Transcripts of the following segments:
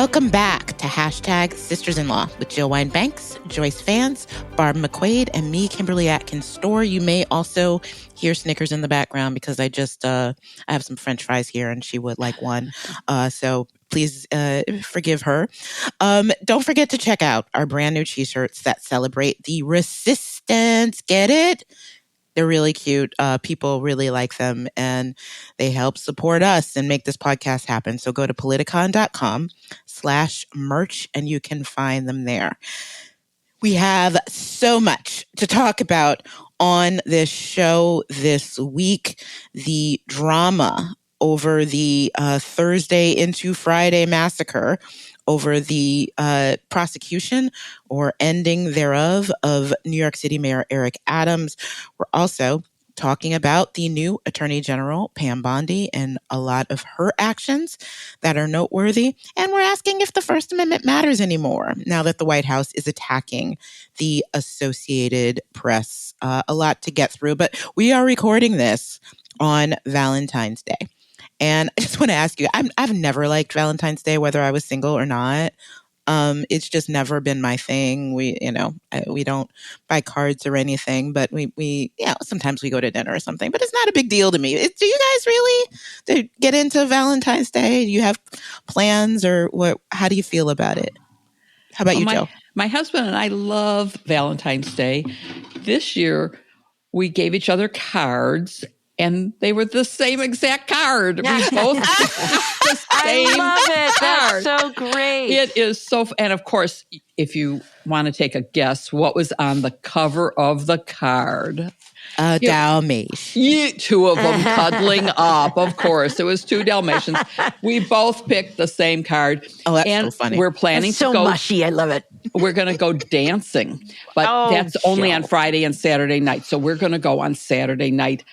Welcome back to Hashtag Sisters-in-Law with Jill Wine-Banks, Joyce Vance, Barb McQuaid, and me, Kimberly Atkins Stohr. You may also hear Snickers in the background because I have some French fries here and she would like one. So please forgive her. Don't forget to check out our brand new t-shirts that celebrate the resistance. Get it? They're really cute. People really like them and they help support us and make this podcast happen. So go to politicon.com/merch and you can find them there. We have so much to talk about on this show this week. The drama over the Thursday into Friday massacre, over the prosecution or ending thereof of New York City Mayor Eric Adams. We're also talking about the new Attorney General, Pam Bondi, and a lot of her actions that are noteworthy. And we're asking if the First Amendment matters anymore now that the White House is attacking the Associated Press. A lot to get through, but we are recording this on Valentine's Day. And I just want to ask you, I've never liked Valentine's Day, whether I was single or not. It's just never been my thing. We don't buy cards or anything, but we sometimes we go to dinner or something, but it's not a big deal to me. Do you guys really get into Valentine's Day? Do you have plans or what? How do you feel about it? How about you, Jill? My husband and I love Valentine's Day. This year, we gave each other cards. And they were the same exact card. We both the same I love it. card. That's so great. It is so, and of course, if you want to take a guess, what was on the cover of the card? Dalmatian. Two of them cuddling up. Of course, it was two Dalmatians. We both picked the same card. Oh, that's so funny. We're planning so to go. Mushy. I love it. We're going to go dancing, but that's only on Friday and Saturday night. So we're going to go on Saturday night,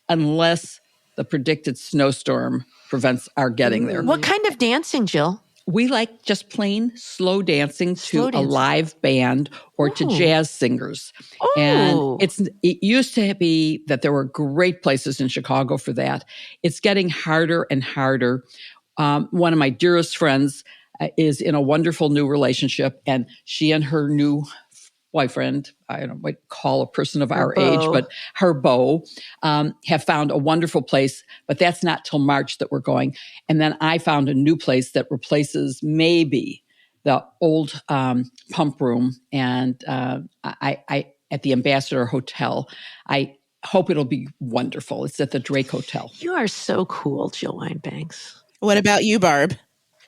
unless the predicted snowstorm prevents our getting there. What kind of dancing, Jill? We like just plain slow dancing to a live band or to jazz singers. Oh. And it used to be that there were great places in Chicago for that. It's getting harder and harder. One of my dearest friends is in a wonderful new relationship, and she and her new boyfriend, I don't know what to call a person of our age, but her beau, have found a wonderful place, but that's not till March that we're going. And then I found a new place that replaces maybe the old pump room, and I at the Ambassador Hotel. I hope it'll be wonderful. It's at the Drake Hotel. You are so cool, Jill Wine-Banks. What about you, Barb?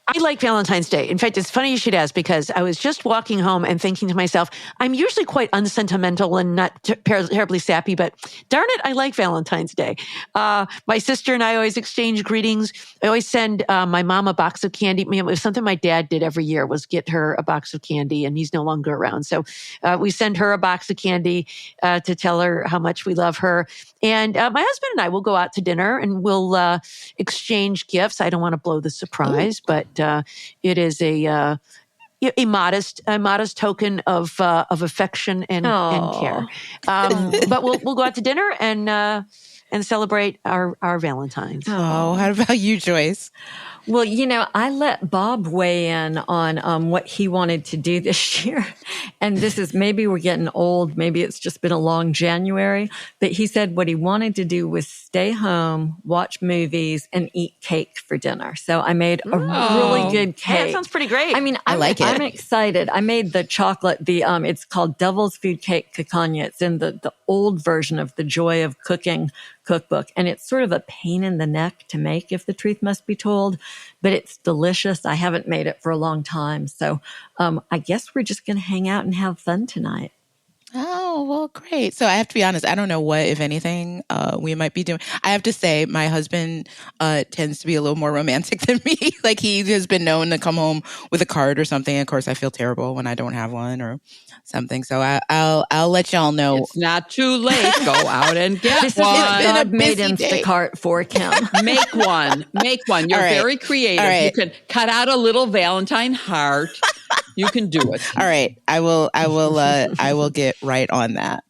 I like Valentine's Day. In fact, it's funny you should ask because I was just walking home and thinking to myself, I'm usually quite unsentimental and not terribly sappy, but darn it, I like Valentine's Day. My sister and I always exchange greetings. I always send my mom a box of candy. It was something my dad did every year was get her a box of candy, and he's no longer around. So we send her a box of candy to tell her how much we love her. And my husband and I will go out to dinner and we'll exchange gifts. I don't want to blow the surprise, but it is a modest token of affection and care. But we'll go out to dinner and celebrate our Valentines. Oh, how about you, Joyce? Well, I let Bob weigh in on what he wanted to do this year. And this is, maybe we're getting old. Maybe it's just been a long January. But he said what he wanted to do was stay home, watch movies, and eat cake for dinner. So I made a really good cake. Yeah, that sounds pretty great. I mean, I like it. I'm excited. I made the chocolate, it's called Devil's Food Cake Cacagne. It's in the old version of the Joy of Cooking cookbook. And it's sort of a pain in the neck to make, if the truth must be told, but it's delicious. I haven't made it for a long time. So I guess we're just going to hang out and have fun tonight. Oh, well, great. So I have to be honest, I don't know what, if anything, we might be doing. I have to say my husband tends to be a little more romantic than me. Like he has been known to come home with a card or something. Of course, I feel terrible when I don't have one or something. So I'll let y'all know. It's not too late. Go out and get This one. is what God made busy day. Instacart for, Kim. Make one. You're very creative. All right. You can cut out a little Valentine heart. You can do it. All right. I will get right on that.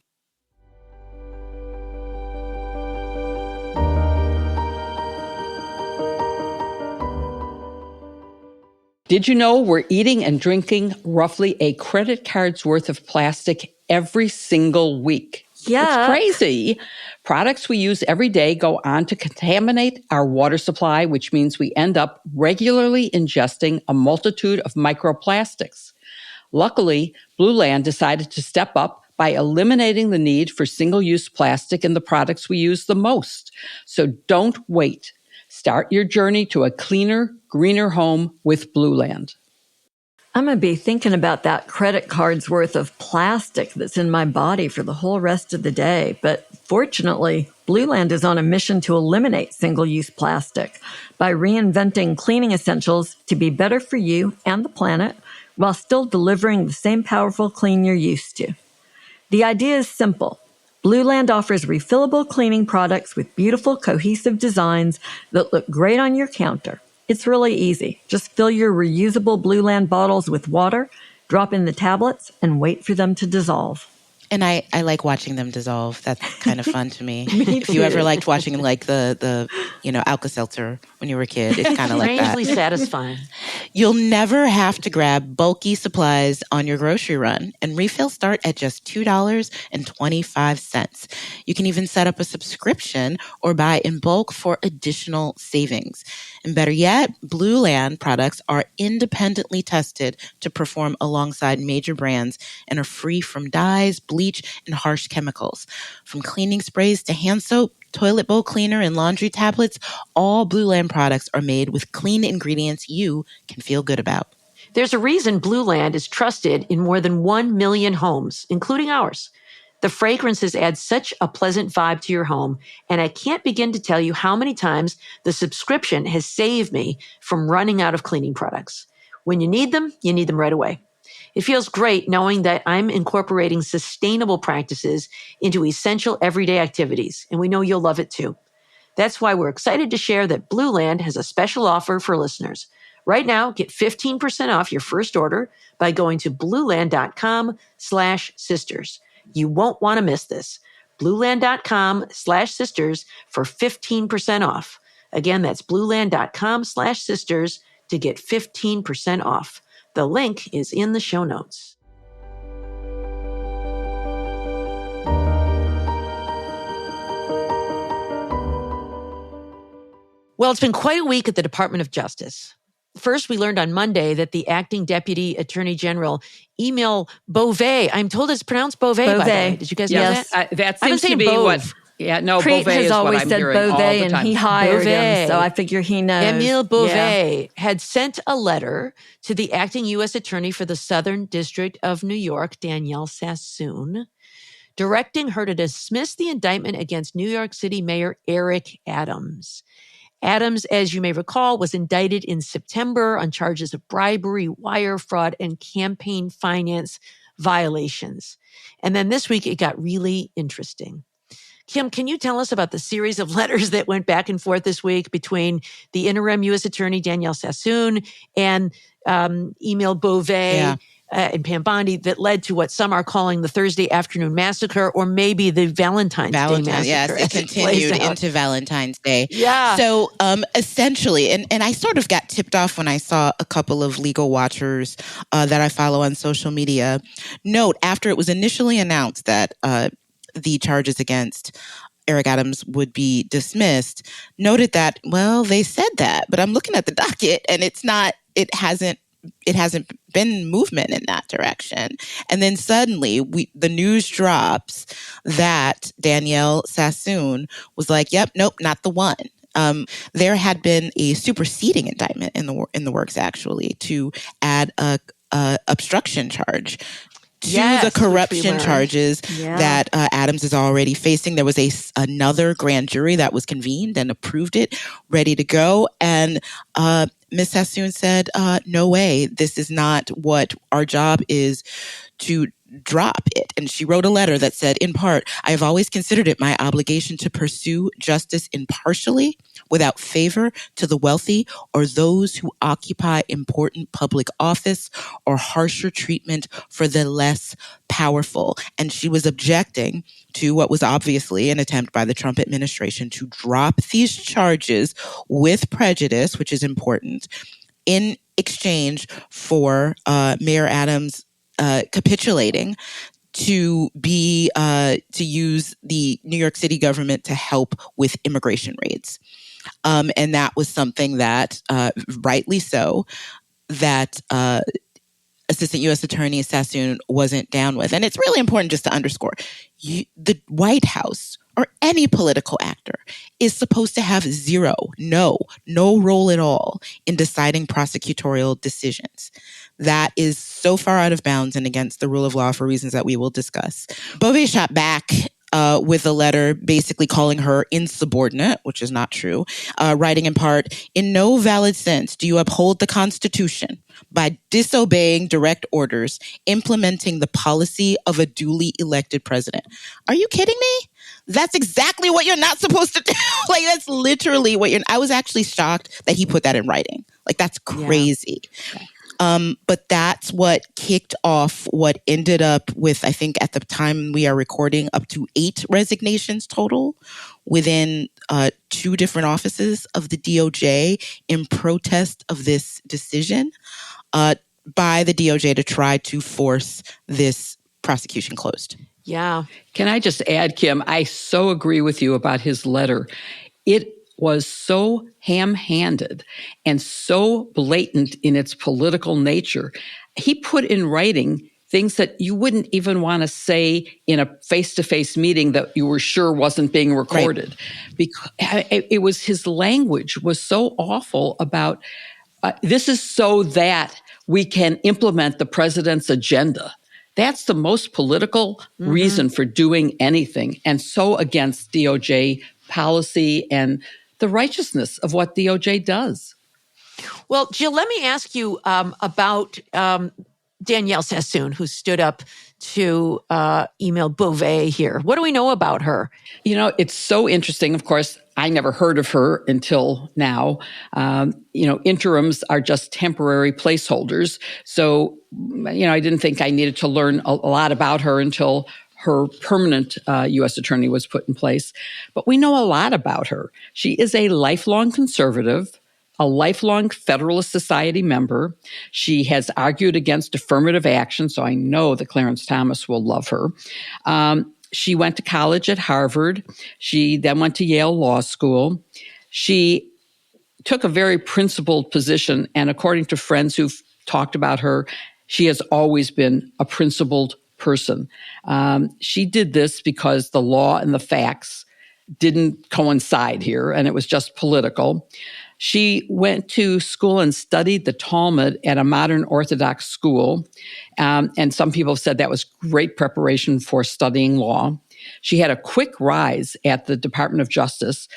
Did you know we're eating and drinking roughly a credit card's worth of plastic every single week? Yeah. It's crazy. Products we use every day go on to contaminate our water supply, which means we end up regularly ingesting a multitude of microplastics. Luckily, Blueland decided to step up by eliminating the need for single-use plastic in the products we use the most. So don't wait. Start your journey to a cleaner, greener home with Blueland. I'm going to be thinking about that credit card's worth of plastic that's in my body for the whole rest of the day. But fortunately, Blueland is on a mission to eliminate single-use plastic by reinventing cleaning essentials to be better for you and the planet while still delivering the same powerful clean you're used to. The idea is simple. Blueland offers refillable cleaning products with beautiful, cohesive designs that look great on your counter. It's really easy. Just fill your reusable Blueland bottles with water, drop in the tablets, and wait for them to dissolve. And I like watching them dissolve. That's kind of fun to me. Me If you ever too. liked watching like the Alka-Seltzer when you were a kid, it's kind of like that. Strangely satisfying. You'll never have to grab bulky supplies on your grocery run, and refills start at just $2.25. You can even set up a subscription or buy in bulk for additional savings. And better yet, Blueland products are independently tested to perform alongside major brands and are free from dyes, bleach, and harsh chemicals. From cleaning sprays to hand soap, toilet bowl cleaner, and laundry tablets, all Blueland products are made with clean ingredients you can feel good about. There's a reason Blueland is trusted in more than 1 million homes, including ours. The fragrances add such a pleasant vibe to your home, and I can't begin to tell you how many times the subscription has saved me from running out of cleaning products. When you need them right away. It feels great knowing that I'm incorporating sustainable practices into essential everyday activities, and we know you'll love it too. That's why we're excited to share that Blueland has a special offer for listeners. Right now, get 15% off your first order by going to blueland.com/sisters. You won't want to miss this. Blueland.com/sisters for 15% off. Again, that's blueland.com/sisters to get 15% off. The link is in the show notes. Well, it's been quite a week at the Department of Justice. First, we learned on Monday that the acting Deputy Attorney General, Emil Beauvais, I'm told it's pronounced Beauvais, by the way. Did you guys know Yes. that? That I've been seems to saying be Beauv. what... Yeah, no, Preet Beauvais has is what always I'm said hearing all Beauvais, the and time. he hired Beauvais. him, so I figure he knows. Emil Beauvais Yeah. had sent a letter to the acting U.S. Attorney for the Southern District of New York, Danielle Sassoon, directing her to dismiss the indictment against New York City Mayor Eric Adams. Adams, as you may recall, was indicted in September on charges of bribery, wire fraud, and campaign finance violations. And then this week, it got really interesting. Kim, can you tell us about the series of letters that went back and forth this week between the interim U.S. Attorney Danielle Sassoon and Emil Beauvais and Pam Bondi that led to what some are calling the Thursday afternoon massacre, or maybe the Valentine's Day massacre? Yes, it continued into Valentine's Day. Yeah. So essentially, and I sort of got tipped off when I saw a couple of legal watchers that I follow on social media note after it was initially announced that the charges against Eric Adams would be dismissed, noted that, well, they said that, but I'm looking at the docket and it hasn't been movement in that direction. And then suddenly the news drops that Danielle Sassoon was like, yep, nope, not the one. There had been a superseding indictment in the works, actually, to add a obstruction charge to the corruption charges that Adams is already facing. There was another grand jury that was convened and approved it, ready to go. And Ms. Sassoon said, no way, this is not what our job is to drop it. And she wrote a letter that said, in part, I have always considered it my obligation to pursue justice impartially, without favor to the wealthy or those who occupy important public office, or harsher treatment for the less powerful. And she was objecting to what was obviously an attempt by the Trump administration to drop these charges with prejudice, which is important, in exchange for Mayor Adams capitulating to use the New York City government to help with immigration raids. And that was something that, rightly so, that Assistant U.S. Attorney Sassoon wasn't down with. And it's really important just to underscore, the White House or any political actor is supposed to have no role at all in deciding prosecutorial decisions. That is so far out of bounds and against the rule of law for reasons that we will discuss. Beauvais shot back with a letter basically calling her insubordinate, which is not true, writing in part, "In no valid sense do you uphold the Constitution by disobeying direct orders, implementing the policy of a duly elected president." Are you kidding me? That's exactly what you're not supposed to do. Like, that's literally what I was actually shocked that he put that in writing. Like, that's crazy. Yeah. But that's what kicked off what ended up with, I think at the time we are recording, up to 8 resignations total within 2 different offices of the DOJ in protest of this decision by the DOJ to try to force this prosecution closed. Yeah. Can I just add, Kim, I so agree with you about his letter. It was so ham-handed and so blatant in its political nature. He put in writing things that you wouldn't even want to say in a face-to-face meeting that you were sure wasn't being recorded. Right. Because it was, his language was so awful about, this is so that we can implement the president's agenda. That's the most political reason for doing anything, and so against DOJ policy and the righteousness of what DOJ does. Well, Jill, let me ask you about Danielle Sassoon, who stood up to email Beauvais here. What do we know about her? You know, it's so interesting. Of course, I never heard of her until now. Interims are just temporary placeholders. So, I didn't think I needed to learn a lot about her until her permanent U.S. attorney was put in place. But we know a lot about her. She is a lifelong conservative, a lifelong Federalist Society member. She has argued against affirmative action, so I know that Clarence Thomas will love her. She went to college at Harvard. She then went to Yale Law School. She took a very principled position, and according to friends who've talked about her, she has always been a principled person. She did this because the law and the facts didn't coincide here, and it was just political. She went to school and studied the Talmud at a modern Orthodox school, and some people have said that was great preparation for studying law. She had a quick rise at the Department of Justice,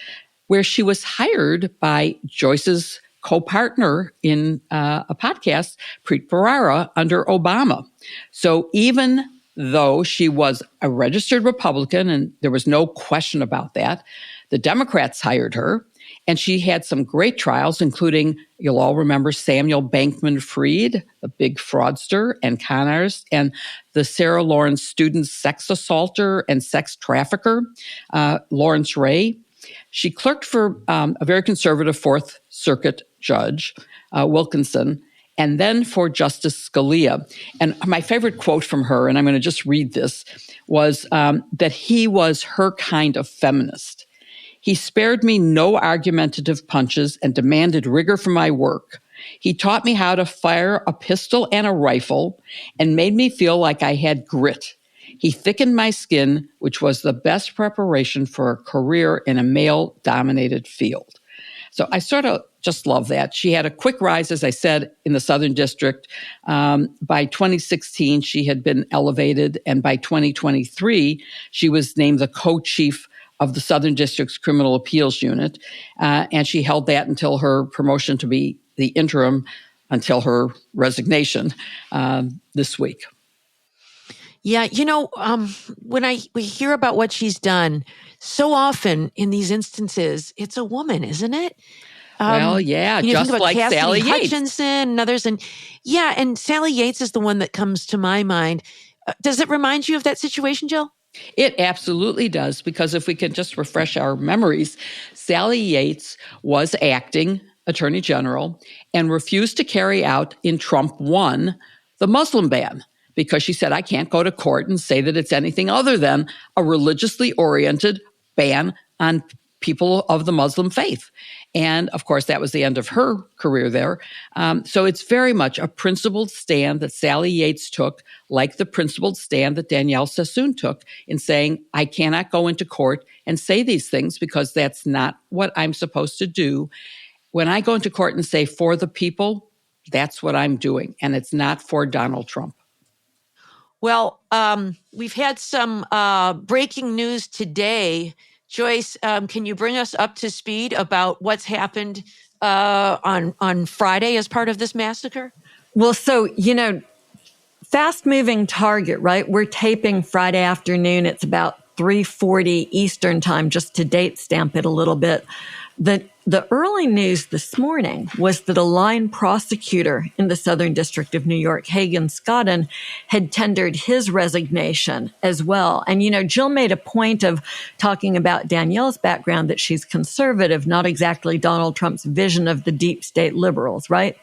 where she was hired by Joyce's co-partner in a podcast, Preet Bharara, under Obama. So even though she was a registered Republican, and there was no question about that, the Democrats hired her, and she had some great trials, including, you'll all remember, Samuel Bankman-Fried, the big fraudster and con artist, and the Sarah Lawrence student sex assaulter and sex trafficker, Lawrence Ray. She clerked for a very conservative Fourth Circuit judge, Wilkinson, and then for Justice Scalia. And my favorite quote from her, and I'm going to just read this, was that he was her kind of feminist. He spared me no argumentative punches and demanded rigor for my work. He taught me how to fire a pistol and a rifle and made me feel like I had grit. He thickened my skin, which was the best preparation for a career in a male-dominated field. So I sort of just love that. She had a quick rise, as I said, in the Southern District. By 2016, she had been elevated, and by 2023, she was named the co-chief of the Southern District's Criminal Appeals Unit, and she held that until her promotion to be the interim, until her resignation this week. Yeah, when we hear about what she's done, so often in these instances, it's a woman, isn't it? Well, yeah, just like Cassidy Sally Yates. Hutchinson and others. And Sally Yates is the one that comes to my mind. Does it remind you of that situation, Jill? It absolutely does, because if we can just refresh our memories, Sally Yates was acting Attorney General and refused to carry out in Trump 1 the Muslim ban because she said, I can't go to court and say that it's anything other than a religiously oriented ban on people of the Muslim faith. And of course, that was the end of her career there. So it's very much a principled stand that Sally Yates took, like the principled stand that Danielle Sassoon took in saying, I cannot go into court and say these things because that's not what I'm supposed to do. When I go into court and say for the people, that's what I'm doing. And it's not for Donald Trump. Well, we've had some breaking news today. Joyce, can you bring us up to speed about what's happened on Friday as part of this massacre? Well, so, fast-moving target, right? We're taping Friday afternoon. It's about 3:40 Eastern time, just to date stamp it a little bit. The early news this morning was that a line prosecutor in the Southern District of New York, Hagen Scotton, had tendered his resignation as well. And, Jill made a point of talking about Danielle's background, that she's conservative, not exactly Donald Trump's vision of the deep state liberals, right?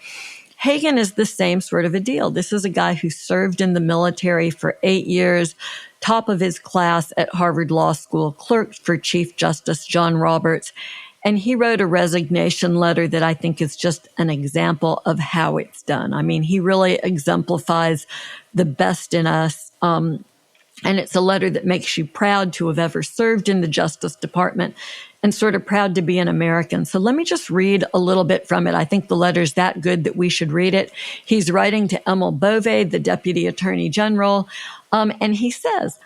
Hagen is the same sort of a deal. This is a guy who served in the military for 8 years, top of his class at Harvard Law School, clerked for Chief Justice John Roberts. And he wrote a resignation letter that I think is just an example of how it's done. I mean, he really exemplifies the best in us. And it's a letter that makes you proud to have ever served in the Justice Department and sort of proud to be an American. So let me just read a little bit from it. I think the letter's that good that we should read it. He's writing to Emil Bove, the Deputy Attorney General, and he says,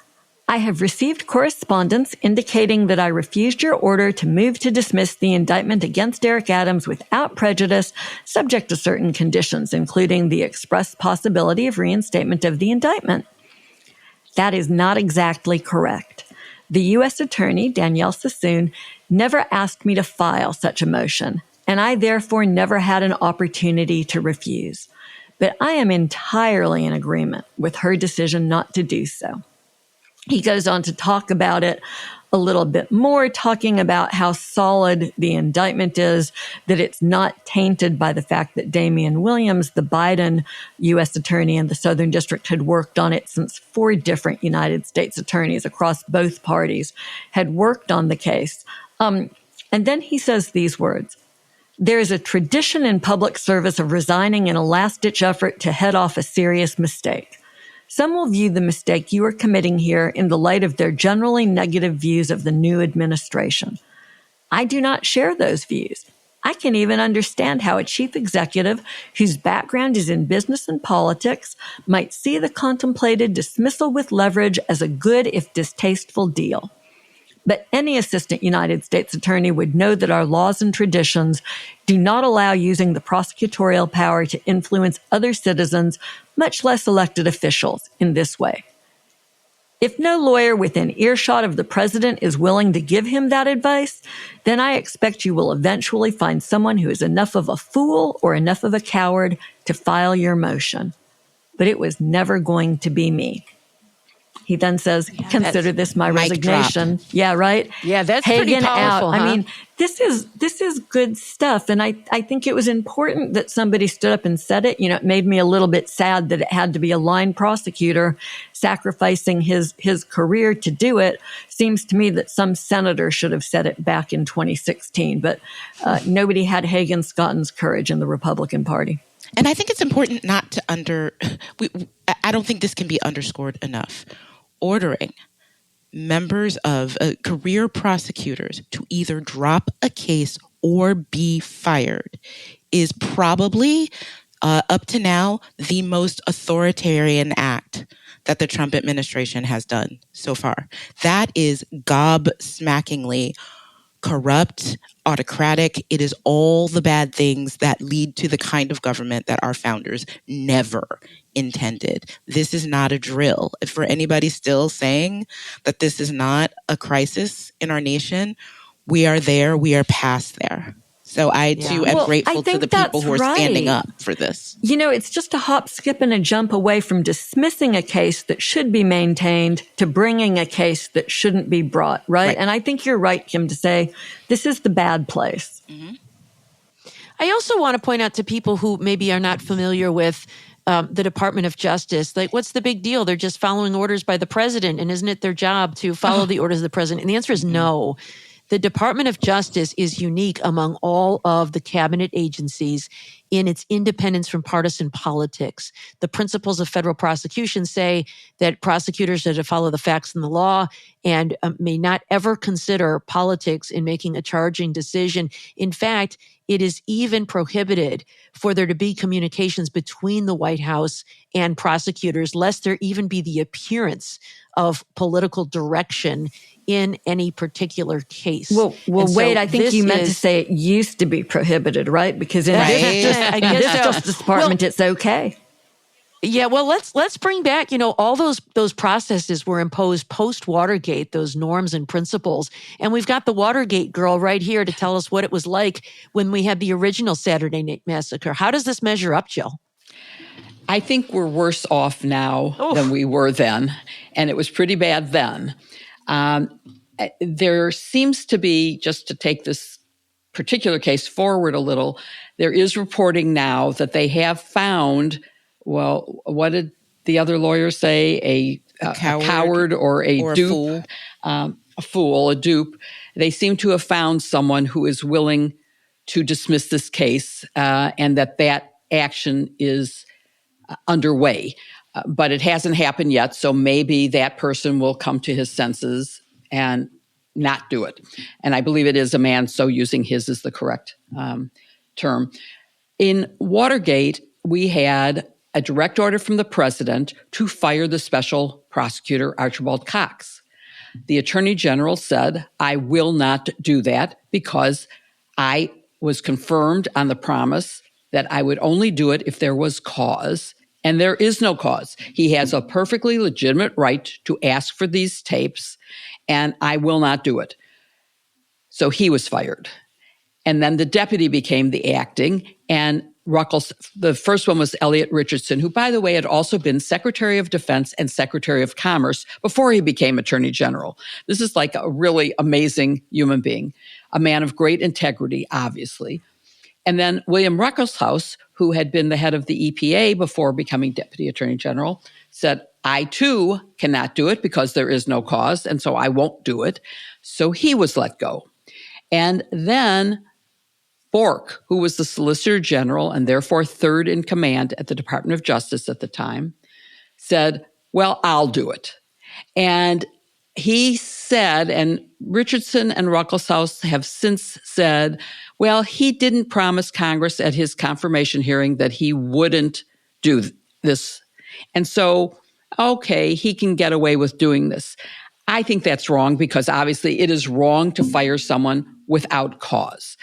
I have received correspondence indicating that I refused your order to move to dismiss the indictment against Eric Adams without prejudice, subject to certain conditions, including the express possibility of reinstatement of the indictment. That is not exactly correct. The U.S. Attorney, Danielle Sassoon, never asked me to file such a motion, and I therefore never had an opportunity to refuse. But I am entirely in agreement with her decision not to do so. He goes on to talk about it a little bit more, talking about how solid the indictment is, that it's not tainted by the fact that Damian Williams, the Biden U.S. attorney in the Southern District, had worked on it since 4 different United States attorneys across both parties had worked on the case. And then he says these words, there is a tradition in public service of resigning in a last-ditch effort to head off a serious mistake. Some will view the mistake you are committing here in the light of their generally negative views of the new administration. I do not share those views. I can even understand how a chief executive whose background is in business and politics might see the contemplated dismissal with leverage as a good if distasteful deal. But any assistant United States attorney would know that our laws and traditions do not allow using the prosecutorial power to influence other citizens, much less elected officials, in this way. If no lawyer within earshot of the president is willing to give him that advice, then I expect you will eventually find someone who is enough of a fool or enough of a coward to file your motion. But it was never going to be me. He then says, consider this my resignation. Drop. Yeah, right? Yeah, that's Hagen pretty powerful, out. huh? I mean, this is good stuff. And I think it was important that somebody stood up and said it. It made me a little bit sad that it had to be a line prosecutor sacrificing his career to do it. Seems to me that some senator should have said it back in 2016. But nobody had Hagen Scotton's courage in the Republican Party. And I think it's important not to I don't think this can be underscored enough. Ordering members of career prosecutors to either drop a case or be fired is probably, up to now, the most authoritarian act that the Trump administration has done so far. That is gobsmackingly corrupt, autocratic. It is all the bad things that lead to the kind of government that our founders never intended. This is not a drill. For anybody still saying that this is not a crisis in our nation, we are there. We are past there. So I, too, am grateful to the people who are standing up for this. It's just a hop, skip, and a jump away from dismissing a case that should be maintained to bringing a case that shouldn't be brought, right? And I think you're right, Kim, to say this is the bad place. Mm-hmm. I also want to point out to people who maybe are not familiar with the Department of Justice, like, what's the big deal? They're just following orders by the president, and isn't it their job to follow the orders of the president? And the answer is no. The Department of Justice is unique among all of the cabinet agencies in its independence from partisan politics. The principles of federal prosecution say that prosecutors are to follow the facts and the law and may not ever consider politics in making a charging decision. In fact, it is even prohibited for there to be communications between the White House and prosecutors, lest there even be the appearance of political direction in any particular case. Well, wait, I think you meant to say it used to be prohibited, right? Because in this Justice Department, it's okay. Yeah, well, let's bring back, all those processes were imposed post-Watergate, those norms and principles. And we've got the Watergate girl right here to tell us what it was like when we had the original Saturday Night Massacre. How does this measure up, Jill? I think we're worse off now than we were then. And it was pretty bad then. There seems to be, just to take this particular case forward a little, there is reporting now that they have found, well, what did the other lawyers say? A coward or a dupe, a dupe. They seem to have found someone who is willing to dismiss this case, and that action is underway. But it hasn't happened yet, so maybe that person will come to his senses and not do it. And I believe it is a man, so using his is the correct term. In Watergate, we had a direct order from the president to fire the special prosecutor, Archibald Cox. The attorney general said, I will not do that because I was confirmed on the promise that I would only do it if there was cause. And there is no cause. He has a perfectly legitimate right to ask for these tapes, and I will not do it. So he was fired. And then the deputy became the acting, and the first one was Elliot Richardson, who, by the way, had also been Secretary of Defense and Secretary of Commerce before he became Attorney General. This is like a really amazing human being, a man of great integrity, obviously. And then William Ruckelshaus, who had been the head of the EPA before becoming Deputy Attorney General, said, I too cannot do it because there is no cause, and so I won't do it. So he was let go. And then Bork, who was the Solicitor General and therefore third in command at the Department of Justice at the time, said, well, I'll do it. And he said, and Richardson and Ruckelshaus have since said, well, he didn't promise Congress at his confirmation hearing that he wouldn't do this. And so, okay, he can get away with doing this. I think that's wrong because obviously it is wrong to fire someone without cause.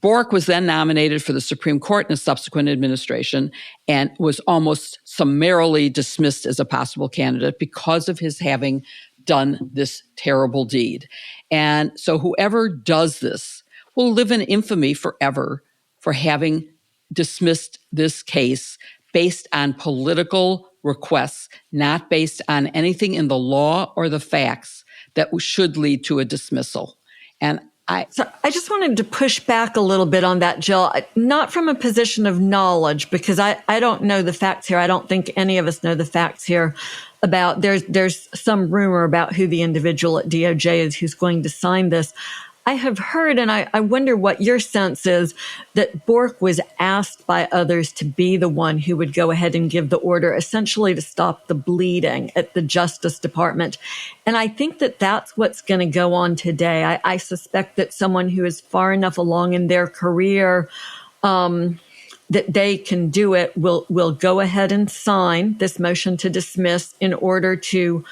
Bork was then nominated for the Supreme Court in a subsequent administration and was almost summarily dismissed as a possible candidate because of his having done this terrible deed. And so whoever does this will live in infamy forever for having dismissed this case based on political requests, not based on anything in the law or the facts that should lead to a dismissal. And I just wanted to push back a little bit on that, Jill, not from a position of knowledge, because I don't know the facts here. I don't think any of us know the facts here about there's some rumor about who the individual at DOJ is who's going to sign this. I have heard, and I wonder what your sense is, that Bork was asked by others to be the one who would go ahead and give the order, essentially to stop the bleeding at the Justice Department. And I think that that's what's going to go on today. I suspect that someone who is far enough along in their career that they can do it will go ahead and sign this motion to dismiss in order to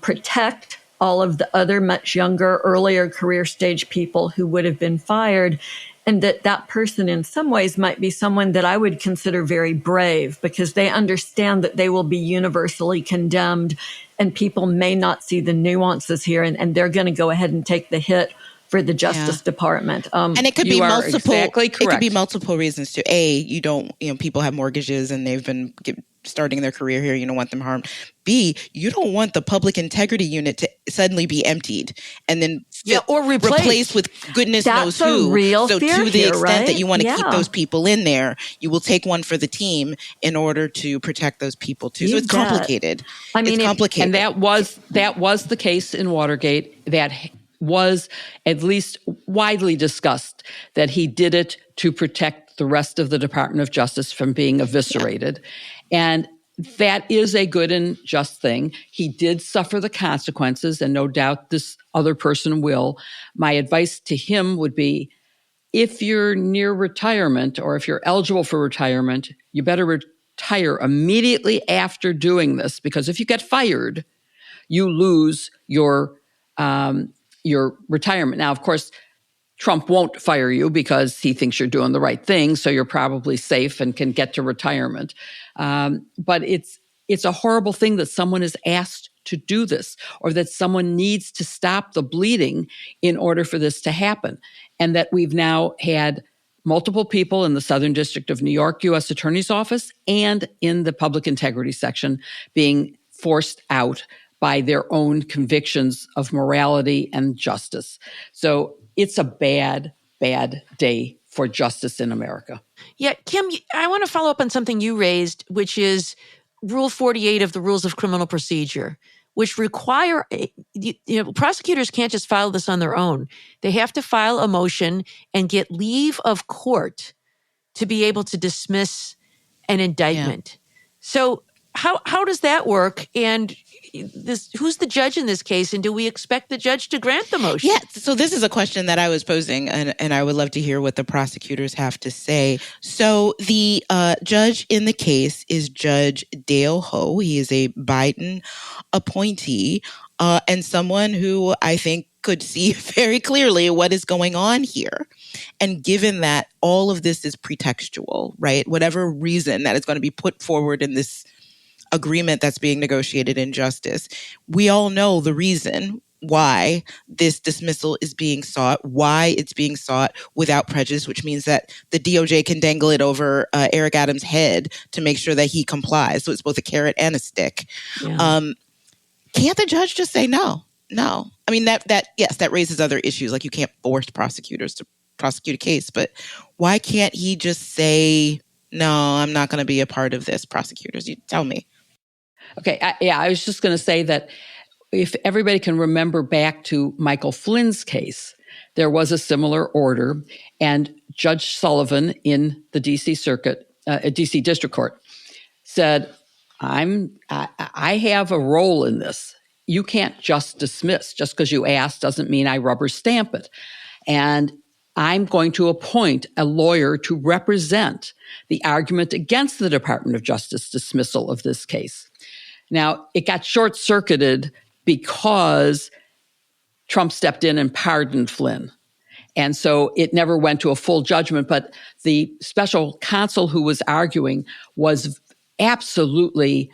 protect all of the other much younger, earlier career stage people who would have been fired, and that person in some ways might be someone that I would consider very brave because they understand that they will be universally condemned and people may not see the nuances here, and they're going to go ahead and take the hit for the Justice Department. And it could be multiple. Exactly correct. It could be multiple reasons too. You don't. People have mortgages and they've been starting their career here. You don't want them harmed. B, you don't want the Public Integrity Unit to suddenly be emptied, and then or replaced with goodness knows who. That's a real so fear to the here, extent that right? you want to keep those people in there, you will take one for the team in order to protect those people too. So it's complicated. I mean, it's complicated. And that was the case in Watergate. That was at least widely discussed, that he did it to protect the rest of the Department of Justice from being eviscerated. And that is a good and just thing. He did suffer the consequences, and no doubt this other person will. My advice to him would be, if you're near retirement or if you're eligible for retirement, you better retire immediately after doing this, because if you get fired, you lose your retirement. Now, of course, Trump won't fire you because he thinks you're doing the right thing, so you're probably safe and can get to retirement. But it's a horrible thing that someone is asked to do this, or that someone needs to stop the bleeding in order for this to happen. And that we've now had multiple people in the Southern District of New York U.S. Attorney's Office and in the Public Integrity Section being forced out by their own convictions of morality and justice. So it's a bad, bad day for justice in America. Yeah, Kim, I want to follow up on something you raised, which is Rule 48 of the Rules of Criminal Procedure, which require, prosecutors can't just file this on their own. They have to file a motion and get leave of court to be able to dismiss an indictment. Yeah. So how does that work? And who's the judge in this case? And do we expect the judge to grant the motion? Yeah. So this is a question that I was posing, and I would love to hear what the prosecutors have to say. So the judge in the case is Judge Dale Ho. He is a Biden appointee and someone who I think could see very clearly what is going on here. And given that all of this is pretextual, right? Whatever reason that is going to be put forward in this agreement that's being negotiated in justice, we all know the reason why this dismissal is being sought, why it's being sought without prejudice, which means that the DOJ can dangle it over Eric Adams' head to make sure that he complies. So it's both a carrot and a stick. Yeah. Can't the judge just say no? No. I mean, that raises other issues. Like, you can't force prosecutors to prosecute a case, but why can't he just say, no, I'm not going to be a part of this, prosecutors? You tell me. Okay. I was just going to say that if everybody can remember back to Michael Flynn's case, there was a similar order, and Judge Sullivan in the D.C. Circuit, D.C. District Court, said, I have a role in this. You can't just dismiss. Just because you asked doesn't mean I rubber stamp it. And I'm going to appoint a lawyer to represent the argument against the Department of Justice dismissal of this case. Now, it got short-circuited because Trump stepped in and pardoned Flynn. And so it never went to a full judgment, but the special counsel who was arguing was absolutely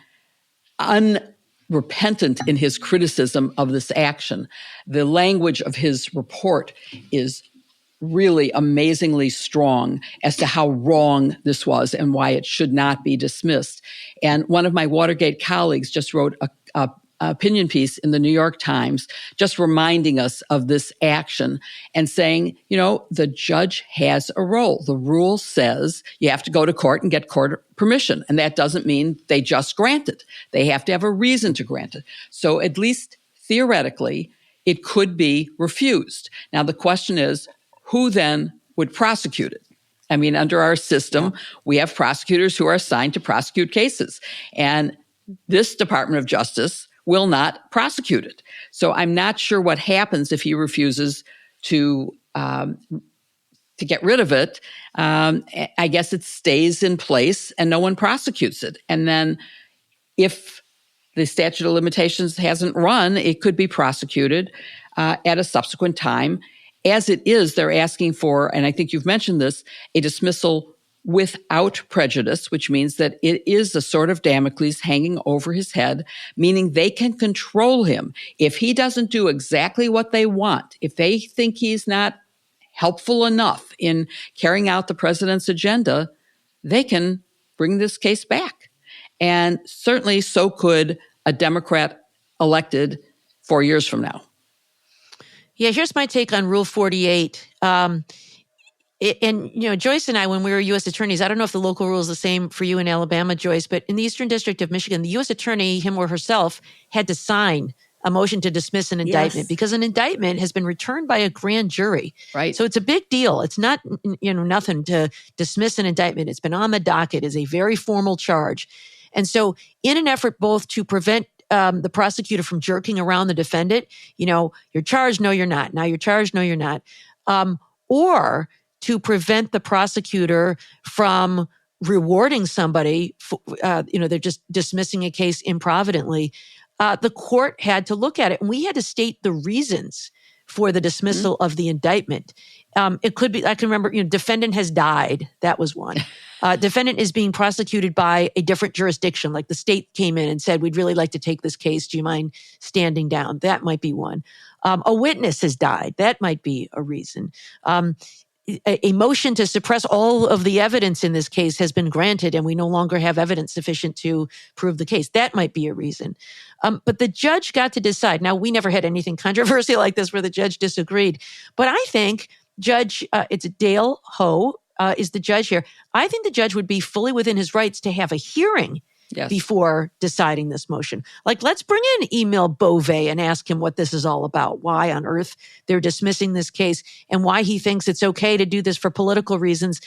unrepentant in his criticism of this action. The language of his report is really amazingly strong as to how wrong this was and why it should not be dismissed. And one of my Watergate colleagues just wrote a opinion piece in the New York Times, just reminding us of this action and saying, the judge has a role. The rule says you have to go to court and get court permission. And that doesn't mean they just grant it. They have to have a reason to grant it. So at least theoretically, it could be refused. Now, the question is, who then would prosecute it? I mean, under our system, we have prosecutors who are assigned to prosecute cases. And this Department of Justice will not prosecute it. So I'm not sure what happens if he refuses to get rid of it. I guess it stays in place and no one prosecutes it. And then if the statute of limitations hasn't run, it could be prosecuted at a subsequent time. As it is, they're asking for, and I think you've mentioned this, a dismissal without prejudice, which means that it is a sort of Damocles hanging over his head, meaning they can control him. If he doesn't do exactly what they want, if they think he's not helpful enough in carrying out the president's agenda, they can bring this case back. And certainly so could a Democrat elected 4 years from now. Yeah, here's my take on Rule 48. Joyce and I, when we were U.S. attorneys, I don't know if the local rule is the same for you in Alabama, Joyce, but in the Eastern District of Michigan, the U.S. attorney, him or herself, had to sign a motion to dismiss an indictment because an indictment has been returned by a grand jury. Right. So it's a big deal. It's not, nothing to dismiss an indictment. It's been on the docket. It's a very formal charge. And so in an effort both to prevent the prosecutor from jerking around the defendant, you're charged, no, you're not. Now you're charged, no, you're not. Or to prevent the prosecutor from rewarding somebody, they're just dismissing a case improvidently. The court had to look at it, and we had to state the reasons for the dismissal of the indictment. It could be, I can remember, defendant has died. That was one. Defendant is being prosecuted by a different jurisdiction, like the state came in and said, we'd really like to take this case. Do you mind standing down? That might be one. A witness has died. That might be a reason. A motion to suppress all of the evidence in this case has been granted, and we no longer have evidence sufficient to prove the case. That might be a reason. But the judge got to decide. Now, we never had anything controversial like this where the judge disagreed. But I think it's Dale Ho is the judge here. I think the judge would be fully within his rights to have a hearing before deciding this motion. Like, let's bring in Emil Bove and ask him what this is all about, why on earth they're dismissing this case, and why he thinks it's okay to do this for political reasons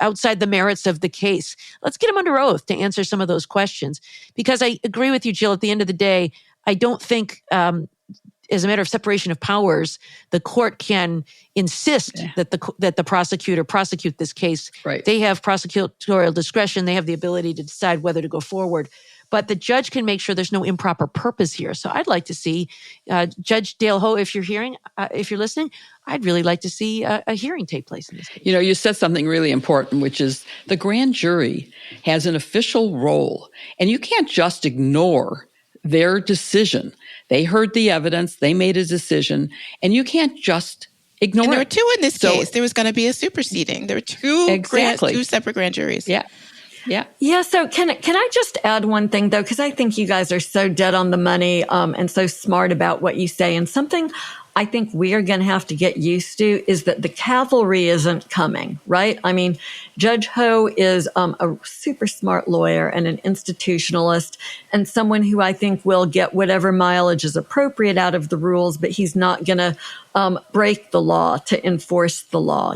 outside the merits of the case. Let's get him under oath to answer some of those questions. Because I agree with you, Jill, at the end of the day, I don't think as a matter of separation of powers, the court can insist that the prosecutor prosecute this case. Right. They have prosecutorial discretion. They have the ability to decide whether to go forward. But the judge can make sure there's no improper purpose here. So I'd like to see Judge Dale Ho, if you're listening, I'd really like to see a hearing take place in this case. You said something really important, which is the grand jury has an official role, and you can't just ignore their decision. They heard the evidence, they made a decision, and you can't just ignore it. And there were two in this case. There was going to be a superseding. There were two separate grand juries. Yeah. So can I just add one thing, though? Because I think you guys are so dead on the money and so smart about what you say. And something I think we are going to have to get used to is that the cavalry isn't coming, right? I mean, Judge Ho is a super smart lawyer and an institutionalist and someone who I think will get whatever mileage is appropriate out of the rules, but he's not going to break the law to enforce the law.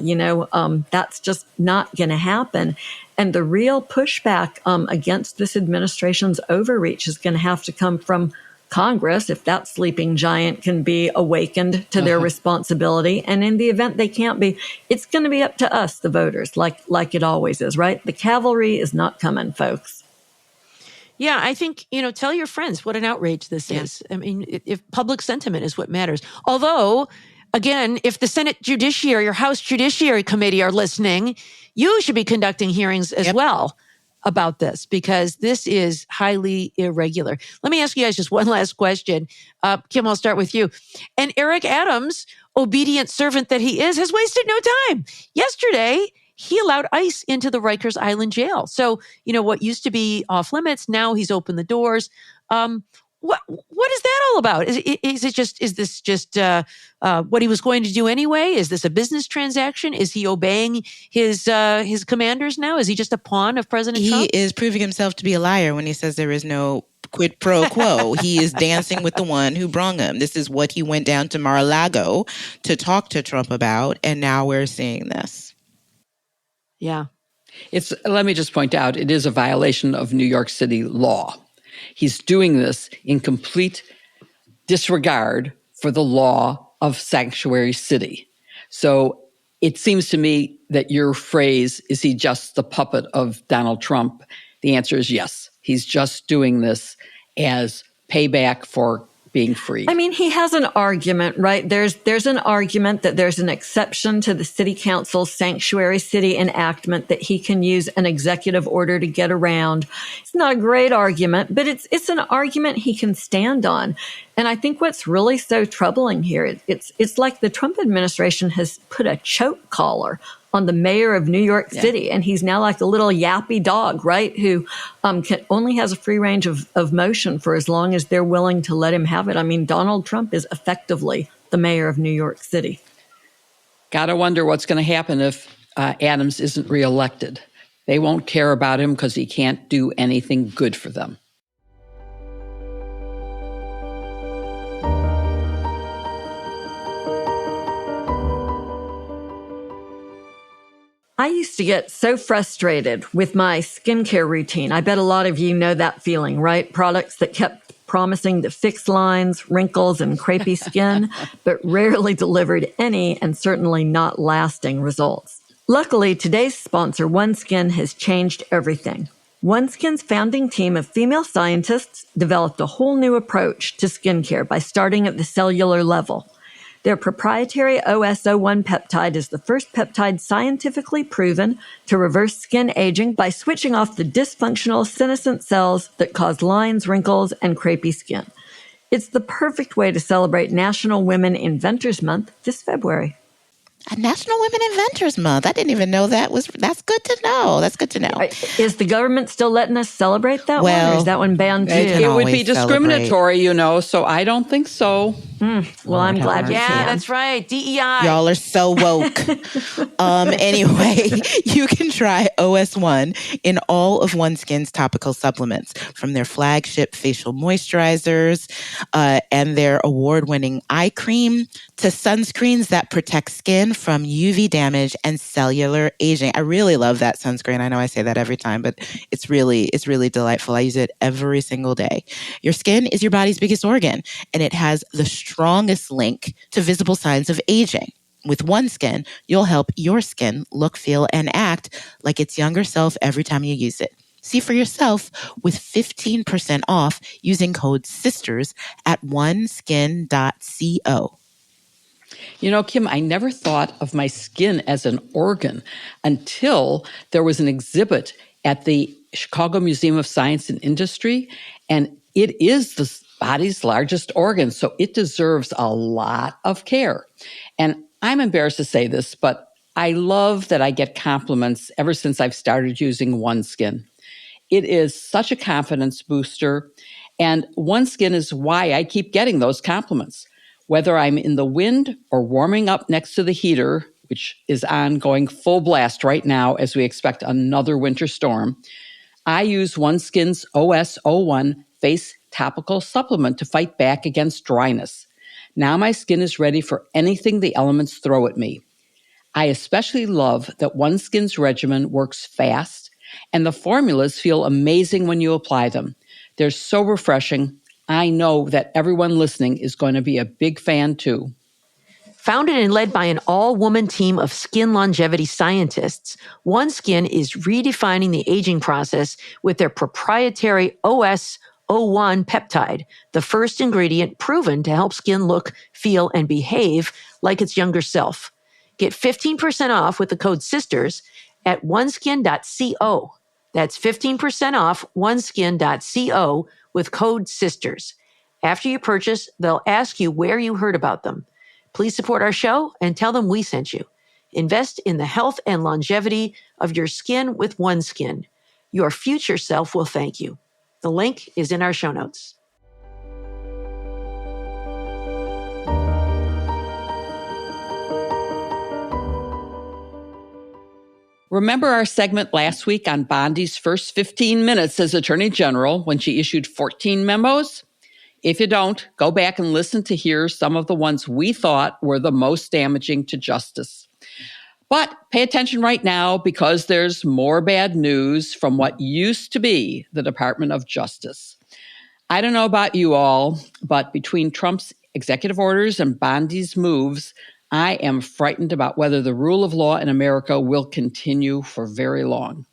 That's just not going to happen. And the real pushback against this administration's overreach is going to have to come from Congress, if that sleeping giant can be awakened to their responsibility. And in the event they can't be, it's going to be up to us, the voters, like it always is, right? The cavalry is not coming, folks. Yeah, I think, tell your friends what an outrage this is. I mean, if public sentiment is what matters. Although, again, if the Senate Judiciary or House Judiciary Committee are listening, you should be conducting hearings as well about this, because this is highly irregular. Let me ask you guys just one last question. Kim, I'll start with you. And Eric Adams, obedient servant that he is, has wasted no time. Yesterday, he allowed ICE into the Rikers Island jail. So, what used to be off limits, now he's opened the doors. What is that all about? Is this just what he was going to do anyway? Is this a business transaction? Is he obeying his commanders now? Is he just a pawn of President Trump? He is proving himself to be a liar when he says there is no quid pro quo. He is dancing with the one who brung him. This is what he went down to Mar-a-Lago to talk to Trump about, and now we're seeing this. Yeah. Let me just point out, it is a violation of New York City law. He's doing this in complete disregard for the law of sanctuary city. So it seems to me that your phrase, is he just the puppet of Donald Trump? The answer is yes. He's just doing this as payback for being free. I mean, he has an argument, right? There's an argument that there's an exception to the city council's sanctuary city enactment that he can use an executive order to get around. It's not a great argument, but it's an argument he can stand on. And I think what's really so troubling here, it's like the Trump administration has put a choke collar on the mayor of New York City. And he's now like a little yappy dog, right? Who only has a free range of motion for as long as they're willing to let him have it. I mean, Donald Trump is effectively the mayor of New York City. Gotta wonder what's going to happen if Adams isn't reelected. They won't care about him because he can't do anything good for them. I used to get so frustrated with my skincare routine. I bet a lot of you know that feeling, right? Products that kept promising to fix lines, wrinkles, and crepey skin, but rarely delivered any and certainly not lasting results. Luckily, today's sponsor, OneSkin, has changed everything. OneSkin's founding team of female scientists developed a whole new approach to skincare by starting at the cellular level. Their proprietary OS01 peptide is the first peptide scientifically proven to reverse skin aging by switching off the dysfunctional senescent cells that cause lines, wrinkles, and crepey skin. It's the perfect way to celebrate National Women Inventors Month this February. A National Women Inventors Month. I didn't even know that was. That's good to know. That's good to know. Is the government still letting us celebrate that one, or is that one banned too? It would be discriminatory, so I don't think so. Well, I'm glad you can. That's right. DEI. Y'all are so woke. Anyway, you can try OS1 in all of OneSkin's topical supplements, from their flagship facial moisturizers and their award-winning eye cream to sunscreens that protect skin from UV damage and cellular aging. I really love that sunscreen. I know I say that every time, but it's really delightful. I use it every single day. Your skin is your body's biggest organ, and it has the strongest link to visible signs of aging. With OneSkin, you'll help your skin look, feel, and act like its younger self every time you use it. See for yourself with 15% off using code SISTERS at oneskin.co. Kim, I never thought of my skin as an organ until there was an exhibit at the Chicago Museum of Science and Industry, and it is the body's largest organ, so it deserves a lot of care. And I'm embarrassed to say this, but I love that I get compliments ever since I've started using OneSkin. It is such a confidence booster, and OneSkin is why I keep getting those compliments. Whether I'm in the wind or warming up next to the heater, which is on going full blast right now as we expect another winter storm, I use OneSkin's OS01 face topical supplement to fight back against dryness. Now my skin is ready for anything the elements throw at me. I especially love that OneSkin's regimen works fast, and the formulas feel amazing when you apply them. They're so refreshing. I know that everyone listening is going to be a big fan too. Founded and led by an all-woman team of skin longevity scientists, OneSkin is redefining the aging process with their proprietary OS01 peptide, the first ingredient proven to help skin look, feel, and behave like its younger self. Get 15% off with the code SISTERS at oneskin.co. That's 15% off oneskin.co with code SISTERS. After you purchase, they'll ask you where you heard about them. Please support our show and tell them we sent you. Invest in the health and longevity of your skin with OneSkin. Your future self will thank you. The link is in our show notes. Remember our segment last week on Bondi's first 15 minutes as Attorney General when she issued 14 memos? If you don't, go back and listen to hear some of the ones we thought were the most damaging to justice. But pay attention right now because there's more bad news from what used to be the Department of Justice. I don't know about you all, but between Trump's executive orders and Bondi's moves, I am frightened about whether the rule of law in America will continue for very long.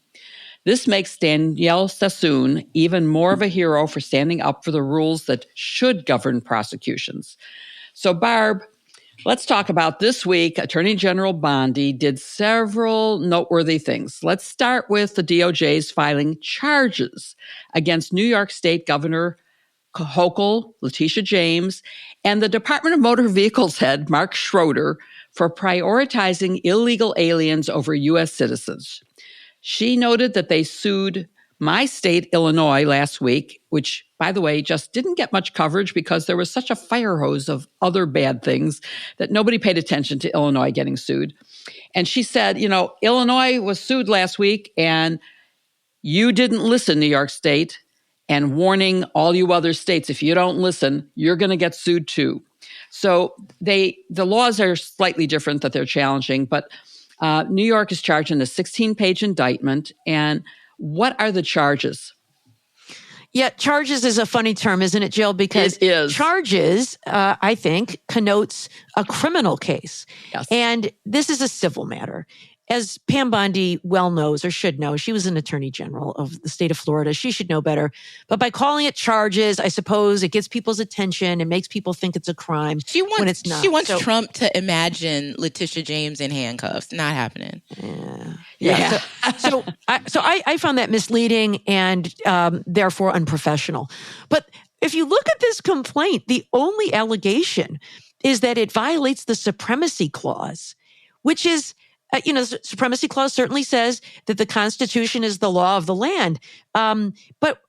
This makes Danielle Sassoon even more of a hero for standing up for the rules that should govern prosecutions. So, Barb, let's talk about this week. Attorney General Bondi did several noteworthy things. Let's start with the DOJ's filing charges against New York State Governor Hochul, Letitia James, and the Department of Motor Vehicles head, Mark Schroeder, for prioritizing illegal aliens over U.S. citizens. She noted that they sued my state, Illinois, last week, which, by the way, just didn't get much coverage because there was such a fire hose of other bad things that nobody paid attention to Illinois getting sued. And she said, Illinois was sued last week and you didn't listen, New York State, and warning all you other states, if you don't listen, you're going to get sued too. So the laws are slightly different that they're challenging, but New York is charged in a 16-page indictment. And what are the charges? Yeah, charges is a funny term, isn't it, Jill? Because it is. Charges, I think, connotes a criminal case. Yes. And this is a civil matter. As Pam Bondi well knows or should know, she was an attorney general of the state of Florida. She should know better. But by calling it charges, I suppose it gets people's attention and makes people think it's a crime when it's not. She wants Trump to imagine Letitia James in handcuffs. Not happening. Yeah. So I found that misleading and therefore unprofessional. But if you look at this complaint, the only allegation is that it violates the Supremacy Clause, which is, the Supremacy Clause certainly says that the Constitution is the law of the land. But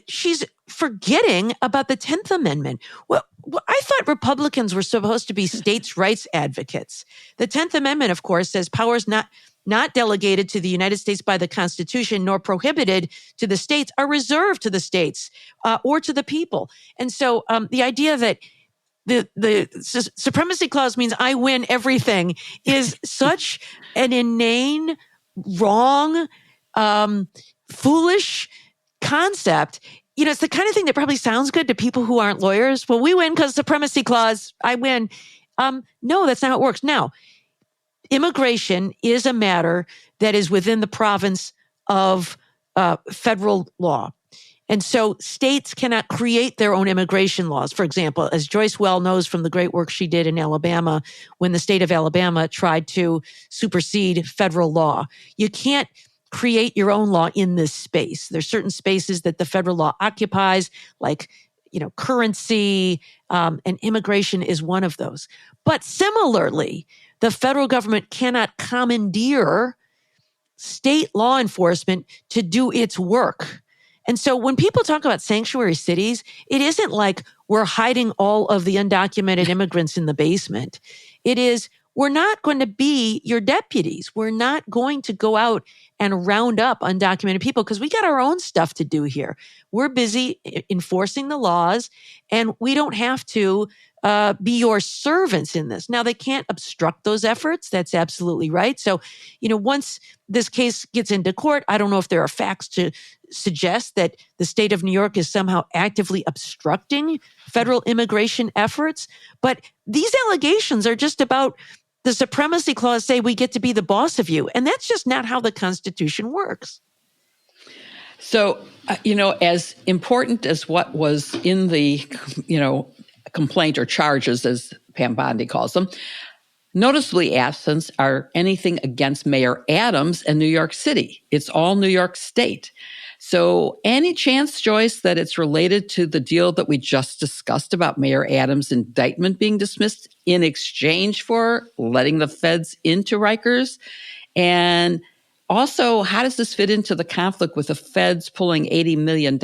she's forgetting about the 10th Amendment. Well, I thought Republicans were supposed to be states' rights advocates. The 10th Amendment, of course, says powers not delegated to the United States by the Constitution nor prohibited to the states are reserved to the states or to the people. And so the idea that the Supremacy Clause means I win everything is such an inane, wrong, foolish concept. It's the kind of thing that probably sounds good to people who aren't lawyers. Well, we win because Supremacy Clause, I win. No, that's not how it works. Now, immigration is a matter that is within the province of federal law. And so states cannot create their own immigration laws. For example, as Joyce well knows from the great work she did in Alabama, when the state of Alabama tried to supersede federal law, you can't create your own law in this space. There's certain spaces that the federal law occupies, like, currency, and immigration is one of those. But similarly, the federal government cannot commandeer state law enforcement to do its work. And so when people talk about sanctuary cities, it isn't like we're hiding all of the undocumented immigrants in the basement. It is, we're not going to be your deputies. We're not going to go out and round up undocumented people because we got our own stuff to do here. We're busy enforcing the laws, and we don't have to be your servants in this. Now, they can't obstruct those efforts. That's absolutely right. So, once this case gets into court, I don't know if there are facts to suggest that the state of New York is somehow actively obstructing federal immigration efforts. But these allegations are just about the Supremacy Clause say we get to be the boss of you. And that's just not how the Constitution works. So, as important as what was in the, complaint or charges, as Pam Bondi calls them, noticeably absent are anything against Mayor Adams and New York City. It's all New York State. So any chance, Joyce, that it's related to the deal that we just discussed about Mayor Adams' indictment being dismissed in exchange for letting the feds into Rikers? And also, how does this fit into the conflict with the feds pulling $80 million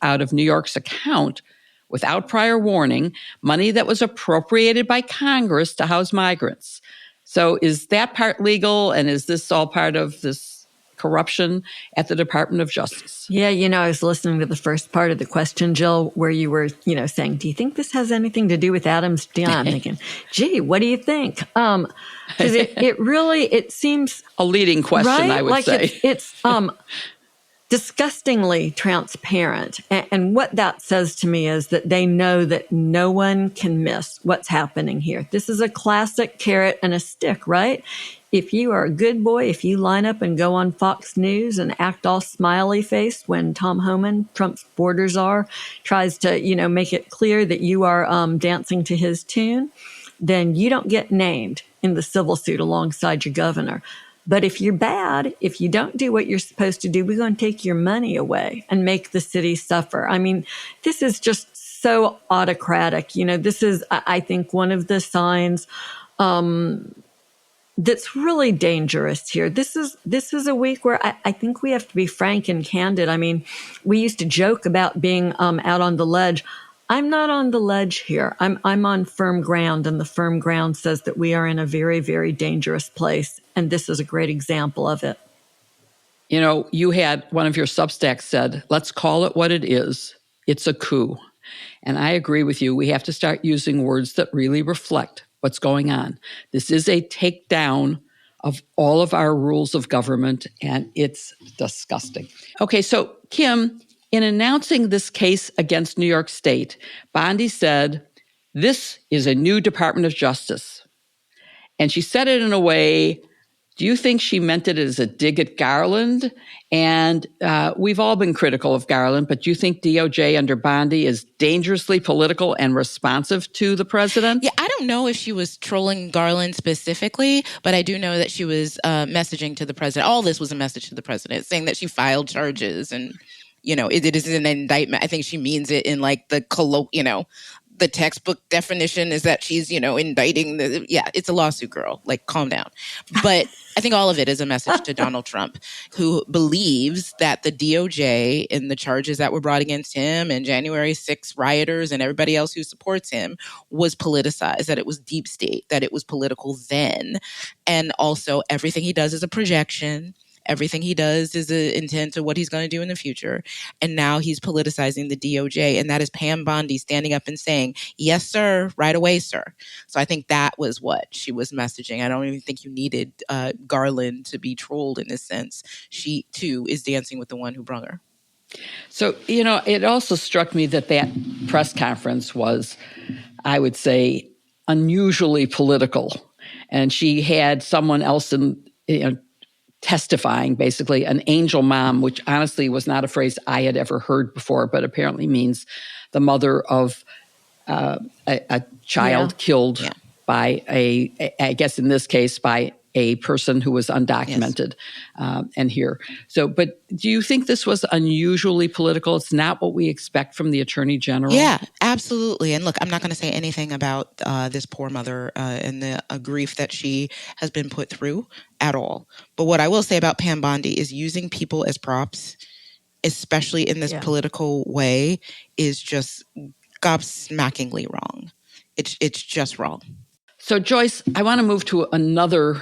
out of New York's account without prior warning, money that was appropriated by Congress to house migrants? So is that part legal, and is this all part of this corruption at the Department of Justice? Yeah, I was listening to the first part of the question, Jill, where you were, saying, do you think this has anything to do with Adams' deal? I'm thinking, gee, what do you think? Because it seems a leading question, right? I would say. It's disgustingly transparent. And what that says to me is that they know that no one can miss what's happening here. This is a classic carrot and a stick, right? If you are a good boy, if you line up and go on Fox News and act all smiley faced when Tom Homan, Trump's border czar, tries to, make it clear that you are dancing to his tune, then you don't get named in the civil suit alongside your governor. But if you're bad, if you don't do what you're supposed to do, we're going to take your money away and make the city suffer. I mean, this is just so autocratic. This is, I think, one of the signs that's really dangerous here. This is a week where I think we have to be frank and candid. I mean, we used to joke about being out on the ledge. I'm not on the ledge here. I'm on firm ground, and the firm ground says that we are in a very, very dangerous place, and this is a great example of it. You know, you had one of your Substacks said, let's call it what it is. It's a coup. And I agree with you. We have to start using words that really reflect what's going on. This is a takedown of all of our rules of government, and it's disgusting. Okay, so Kim, in announcing this case against New York State, Bondi said, this is a new Department of Justice. And she said it in a way, do you think she meant it as a dig at Garland? And we've all been critical of Garland, but do you think DOJ under Bondi is dangerously political and responsive to the president? Yeah, I don't know if she was trolling Garland specifically, but I do know that she was messaging to the president. All this was a message to the president, saying that she filed charges and, you know, it is an indictment. I think she means it in like the the textbook definition is that she's, indicting it's a lawsuit, girl. Like, calm down. But I think all of it is a message to Donald Trump, who believes that the DOJ and the charges that were brought against him and January 6 rioters and everybody else who supports him was politicized, that it was deep state, that it was political then. And also everything he does is a projection. Everything he does is an intent to what he's going to do in the future. And now he's politicizing the DOJ. And that is Pam Bondi standing up and saying, yes, sir, right away, sir. So I think that was what she was messaging. I don't even think you needed Garland to be trolled in this sense. She, too, is dancing with the one who brung her. So, it also struck me that press conference was, I would say, unusually political. And she had someone else testifying, basically, an angel mom, which honestly was not a phrase I had ever heard before, but apparently means the mother of a child killed by I guess in this case, by a person who was undocumented and here. So, but do you think this was unusually political? It's not what we expect from the Attorney General? Yeah, absolutely. And look, I'm not going to say anything about this poor mother and the grief that she has been put through at all. But what I will say about Pam Bondi is using people as props, especially in this political way, is just gobsmackingly wrong. It's just wrong. So, Joyce, I want to move to another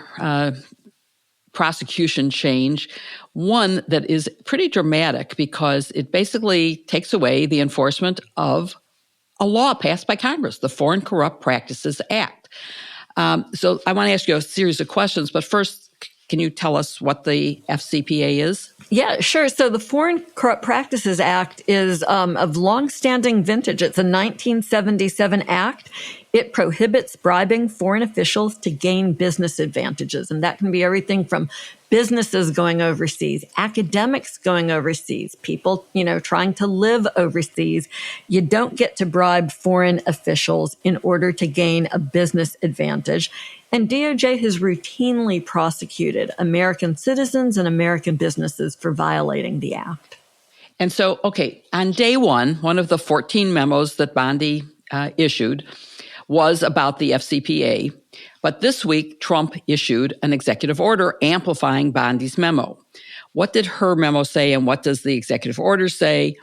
prosecution change, one that is pretty dramatic because it basically takes away the enforcement of a law passed by Congress, the Foreign Corrupt Practices Act. So I want to ask you a series of questions, but first, can you tell us what the FCPA is? Yeah, sure. So the Foreign Corrupt Practices Act is of longstanding vintage. It's a 1977 act. It prohibits bribing foreign officials to gain business advantages. And that can be everything from businesses going overseas, academics going overseas, people, trying to live overseas. You don't get to bribe foreign officials in order to gain a business advantage. And DOJ has routinely prosecuted American citizens and American businesses for violating the act. And so, on day one of the 14 memos that Bondi issued was about the FCPA. But this week, Trump issued an executive order amplifying Bondi's memo. What did her memo say, and what does the executive order say?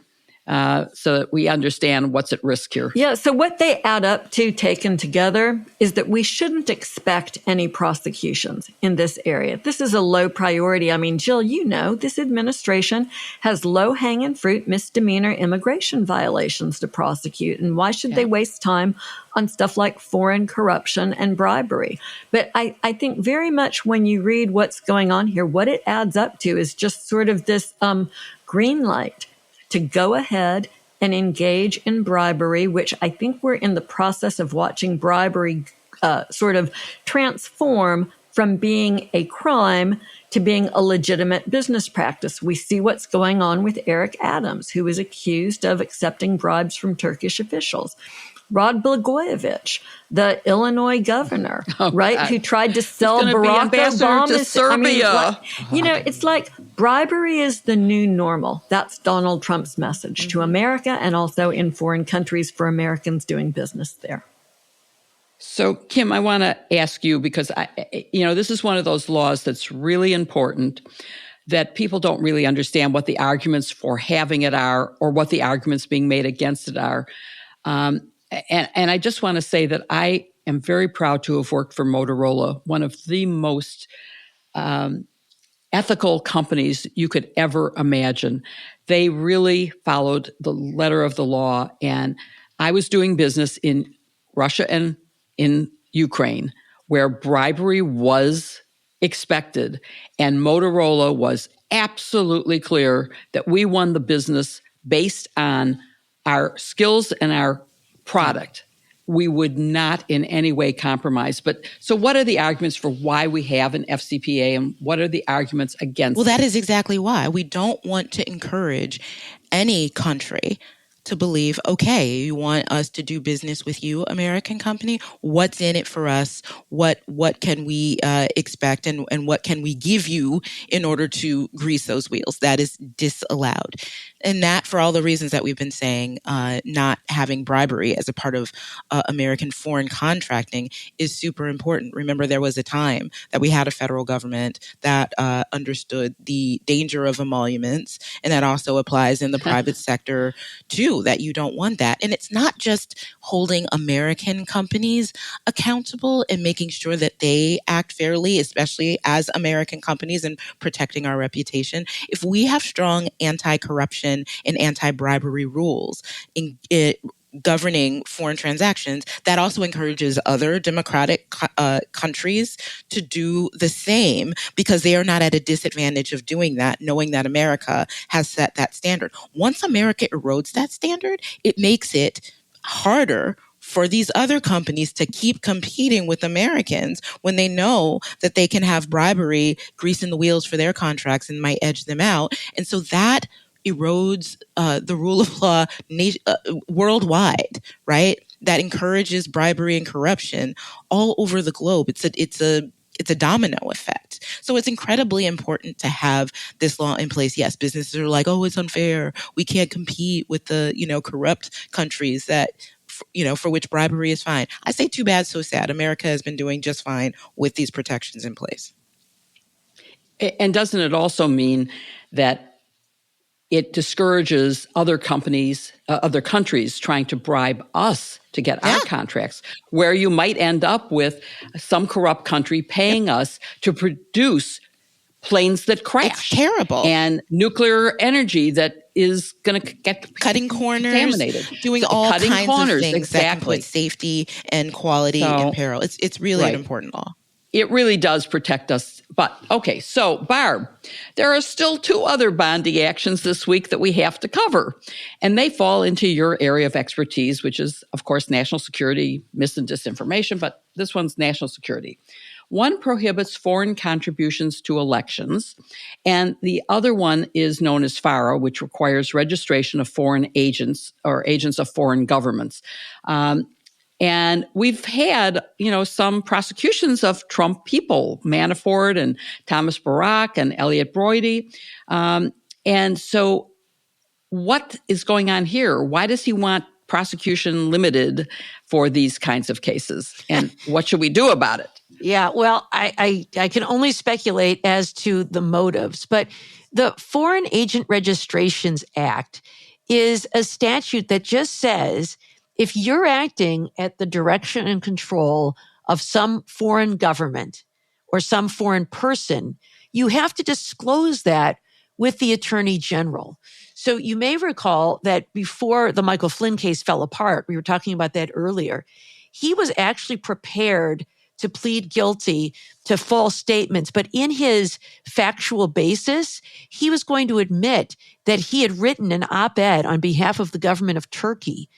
So that we understand what's at risk here. Yeah, so what they add up to taken together is that we shouldn't expect any prosecutions in this area. This is a low priority. I mean, Jill, this administration has low-hanging fruit misdemeanor immigration violations to prosecute. And why should they waste time on stuff like foreign corruption and bribery? But I think very much when you read what's going on here, what it adds up to is just sort of this green light to go ahead and engage in bribery, which I think we're in the process of watching bribery sort of transform from being a crime to being a legitimate business practice. We see what's going on with Eric Adams, who is accused of accepting bribes from Turkish officials. Rod Blagojevich, the Illinois governor, who tried to sell Barack Obama to Serbia. It's like bribery is the new normal. That's Donald Trump's message to America and also in foreign countries for Americans doing business there. So, Kim, I want to ask you, because this is one of those laws that's really important, that people don't really understand what the arguments for having it are, or what the arguments being made against it are. And I just want to say that I am very proud to have worked for Motorola, one of the most ethical companies you could ever imagine. They really followed the letter of the law. And I was doing business in Russia and in Ukraine, where bribery was expected. And Motorola was absolutely clear that we won the business based on our skills and our product. We would not in any way compromise. But so what are the arguments for why we have an FCPA, and what are the arguments against Well, that it? is exactly why. We don't want to encourage any country to believe, okay, you want us to do business with you, American company? What's in it for us? What can we expect, and what can we give you in order to grease those wheels? That is disallowed. And that, for all the reasons that we've been saying, not having bribery as a part of American foreign contracting is super important. Remember, there was a time that we had a federal government that understood the danger of emoluments, and that also applies in the private sector too, that you don't want that. And it's not just holding American companies accountable and making sure that they act fairly, especially as American companies, and protecting our reputation. If we have strong anti-corruption and anti-bribery rules in governing foreign transactions, that also encourages other democratic countries to do the same, because they are not at a disadvantage of doing that, knowing that America has set that standard. Once America erodes that standard, it makes it harder for these other companies to keep competing with Americans when they know that they can have bribery greasing the wheels for their contracts and might edge them out. And so that erodes the rule of law worldwide, right? That encourages bribery and corruption all over the globe. It's a domino effect. So it's incredibly important to have this law in place. Yes, businesses are like, oh, it's unfair. We can't compete with the, corrupt countries that, for which bribery is fine. I say too bad, so sad. America has been doing just fine with these protections in place. And doesn't it also mean that it discourages other companies, other countries trying to bribe us to get our contracts, where you might end up with some corrupt country paying us to produce planes that crash. It's terrible. And nuclear energy that is going to get cutting corners, contaminated. Doing all kinds of things that can exactly. put safety and quality in peril. It's really an important law. It really does protect us. But, okay, so, Barb, there are still two other Bondi actions this week that we have to cover. And they fall into your area of expertise, which is, of course, national security, mis and disinformation, but this one's national security. One prohibits foreign contributions to elections, and the other one is known as FARA, which requires registration of foreign agents or agents of foreign governments. And we've had, some prosecutions of Trump people, Manafort and Thomas Barack and Elliot Broidy. And so what is going on here? Why does he want prosecution limited for these kinds of cases? And what should we do about it? Yeah, well, I can only speculate as to the motives, but the Foreign Agent Registrations Act is a statute that just says, if you're acting at the direction and control of some foreign government or some foreign person, you have to disclose that with the Attorney General. So you may recall that before the Michael Flynn case fell apart, we were talking about that earlier, he was actually prepared to plead guilty to false statements. But in his factual basis, he was going to admit that he had written an op-ed on behalf of the government of Turkey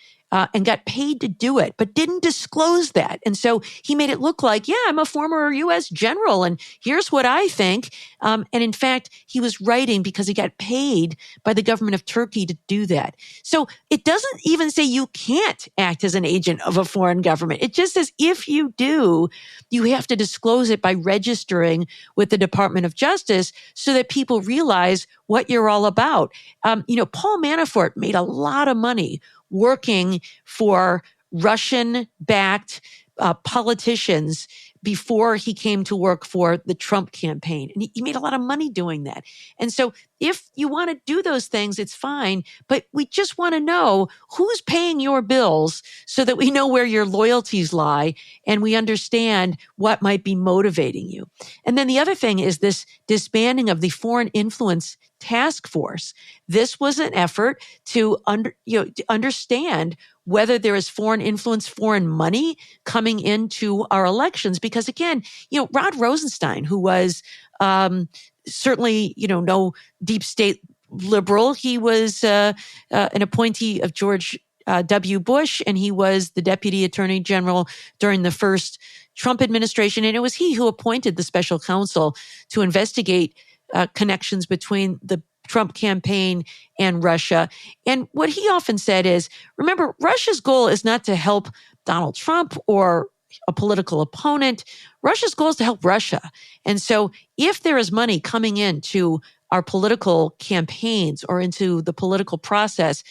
and got paid to do it, but didn't disclose that. And so he made it look like, I'm a former U.S. general, and here's what I think. And in fact, he was writing because he got paid by the government of Turkey to do that. So it doesn't even say you can't act as an agent of a foreign government. It just says if you do, you have to disclose it by registering with the Department of Justice so that people realize what you're all about. Paul Manafort made a lot of money working for Russian-backed politicians before he came to work for the Trump campaign. And he made a lot of money doing that. And so if you want to do those things, it's fine. But we just want to know who's paying your bills so that we know where your loyalties lie and we understand what might be motivating you. And then the other thing is this disbanding of the Foreign Influence Task Force. This was an effort to understand whether there is foreign influence, foreign money coming into our elections. Because again, Rod Rosenstein, who was certainly, no deep state liberal, he was an appointee of George W. Bush, and he was the deputy attorney general during the first Trump administration. And it was he who appointed the special counsel to investigate connections between the Trump campaign and Russia. And what he often said is, remember, Russia's goal is not to help Donald Trump or a political opponent. Russia's goal is to help Russia. And so if there is money coming into our political campaigns or into the political process,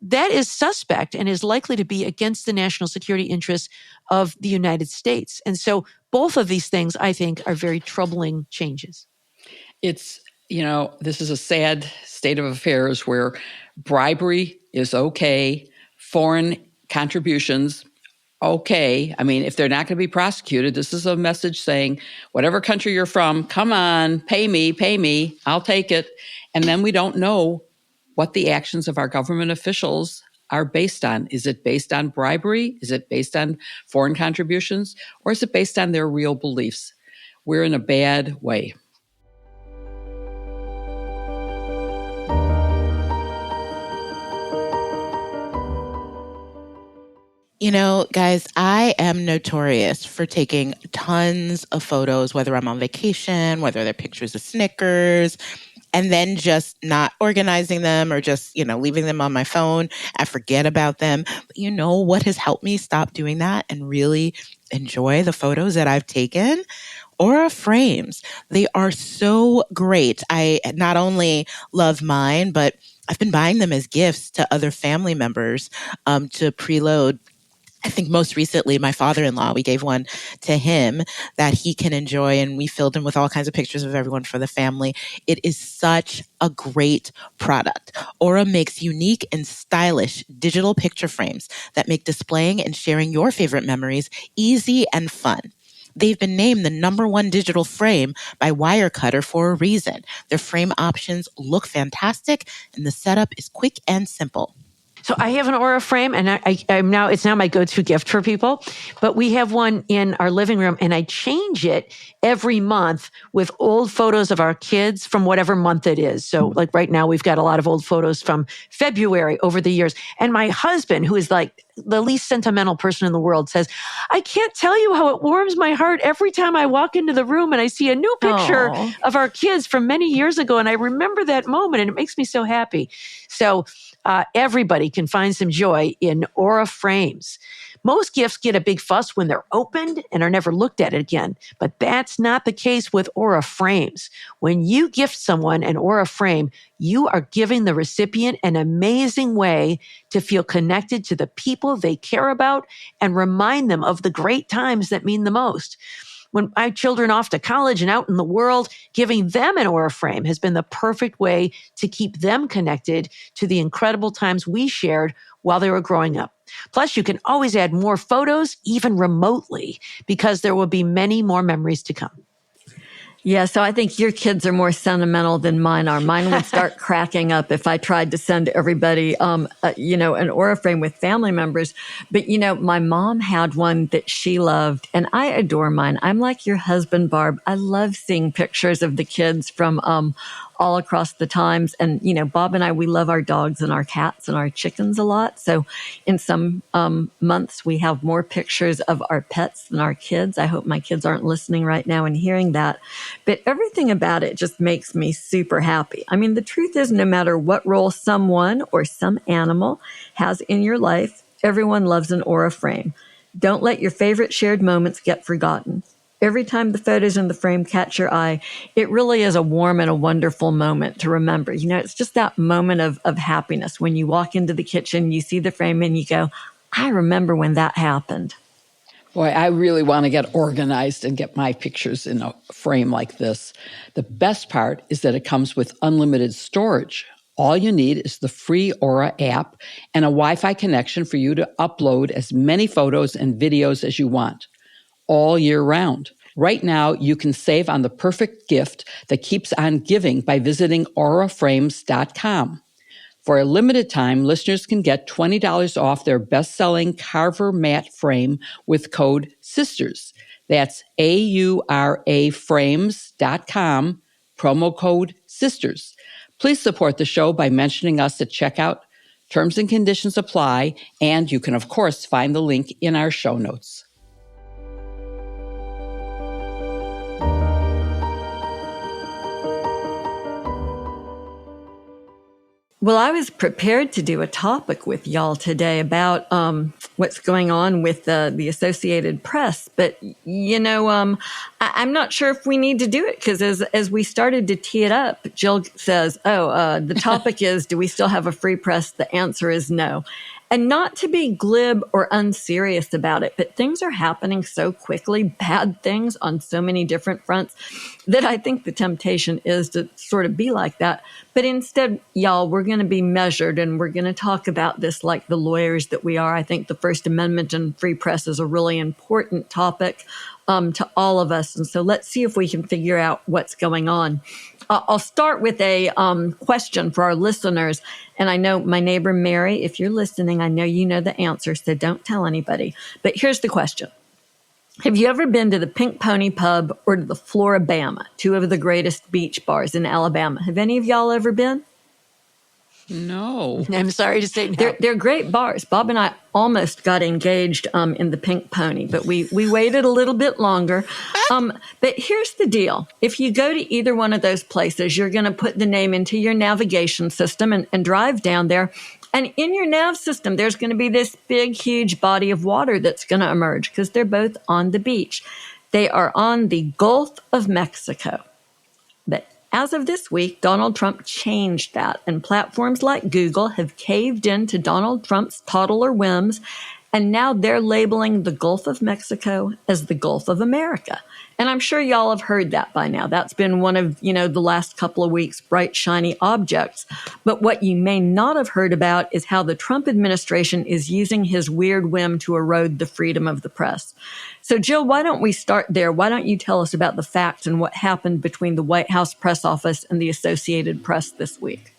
that is suspect and is likely to be against the national security interests of the United States. And so both of these things, I think, are very troubling changes. It's, this is a sad state of affairs where bribery is okay, foreign contributions, okay. I mean, if they're not going to be prosecuted, this is a message saying, whatever country you're from, come on, pay me, I'll take it. And then we don't know what the actions of our government officials are based on. Is it based on bribery? Is it based on foreign contributions? Or is it based on their real beliefs? We're in a bad way. Guys, I am notorious for taking tons of photos, whether I'm on vacation, whether they're pictures of Snickers, and then just not organizing them or just, leaving them on my phone. I forget about them. But you know what has helped me stop doing that and really enjoy the photos that I've taken? Aura frames. They are so great. I not only love mine, but I've been buying them as gifts to other family members to preload. I think most recently, my father-in-law, we gave one to him that he can enjoy, and we filled him with all kinds of pictures of everyone for the family. It is such a great product. Aura makes unique and stylish digital picture frames that make displaying and sharing your favorite memories easy and fun. They've been named the #1 digital frame by Wirecutter for a reason. Their frame options look fantastic, and the setup is quick and simple. So I have an Aura frame, and it's now my go-to gift for people. But we have one in our living room, and I change it every month with old photos of our kids from whatever month it is. So like right now, we've got a lot of old photos from February over the years. And my husband, who is like the least sentimental person in the world, says, I can't tell you how it warms my heart every time I walk into the room and I see a new picture of our kids from many years ago. And I remember that moment, and it makes me so happy. So everybody can find some joy in Aura frames. Most gifts get a big fuss when they're opened and are never looked at again, but that's not the case with Aura frames. When you gift someone an Aura frame, you are giving the recipient an amazing way to feel connected to the people they care about and remind them of the great times that mean the most. When my children off to college and out in the world, giving them an Aura frame has been the perfect way to keep them connected to the incredible times we shared while they were growing up. Plus, you can always add more photos, even remotely, because there will be many more memories to come. Yeah, so I think your kids are more sentimental than mine are. Mine would start cracking up if I tried to send everybody, an Aura frame with family members. But, my mom had one that she loved, and I adore mine. I'm like your husband, Barb. I love seeing pictures of the kids from all across the times. And, Bob and I, we love our dogs and our cats and our chickens a lot. So in some months, we have more pictures of our pets than our kids. I hope my kids aren't listening right now and hearing that. But everything about it just makes me super happy. I mean, the truth is, no matter what role someone or some animal has in your life, everyone loves an Aura frame. Don't let your favorite shared moments get forgotten. Every time the photos in the frame catch your eye, it really is a warm and a wonderful moment to remember. It's just that moment of happiness when you walk into the kitchen, you see the frame and you go, I remember when that happened. Boy, I really want to get organized and get my pictures in a frame like this. The best part is that it comes with unlimited storage. All you need is the free Aura app and a Wi-Fi connection for you to upload as many photos and videos as you want, all year round. Right now, you can save on the perfect gift that keeps on giving by visiting auraframes.com. For a limited time, listeners can get $20 off their best-selling Carver matte frame with code SISTERS. That's auraframes.com, promo code SISTERS. Please support the show by mentioning us at checkout. Terms and conditions apply, and you can, of course, find the link in our show notes. Well, I was prepared to do a topic with y'all today about what's going on with the Associated Press, but I'm not sure if we need to do it because as we started to tee it up, Jill says, the topic is, do we still have a free press? The answer is no. And not to be glib or unserious about it, but things are happening so quickly, bad things on so many different fronts, that I think the temptation is to sort of be like that. But instead, y'all, we're going to be measured and we're going to talk about this like the lawyers that we are. I think the First Amendment and free press is a really important topic to all of us. And so let's see if we can figure out what's going on. I'll start with a question for our listeners. And I know my neighbor, Mary, if you're listening, I know you know the answer, so don't tell anybody. But here's the question. Have you ever been to the Pink Pony Pub or to the Floribama, two of the greatest beach bars in Alabama? Have any of y'all ever been? No. I'm sorry to say no. They're great bars. Bob and I almost got engaged in the Pink Pony, but we waited a little bit longer. But here's the deal. If you go to either one of those places, you're going to put the name into your navigation system and drive down there. And in your nav system, there's going to be this big, huge body of water that's going to emerge because they're both on the beach. They are on the Gulf of Mexico. But as of this week, Donald Trump changed that, and platforms like Google have caved into Donald Trump's toddler whims, and now they're labeling the Gulf of Mexico as the Gulf of America. And I'm sure y'all have heard that by now. That's been one of, the last couple of weeks' bright, shiny objects. But what you may not have heard about is how the Trump administration is using his weird whim to erode the freedom of the press. So, Jill, why don't we start there? Why don't you tell us about the facts and what happened between the White House press office and the Associated Press this week?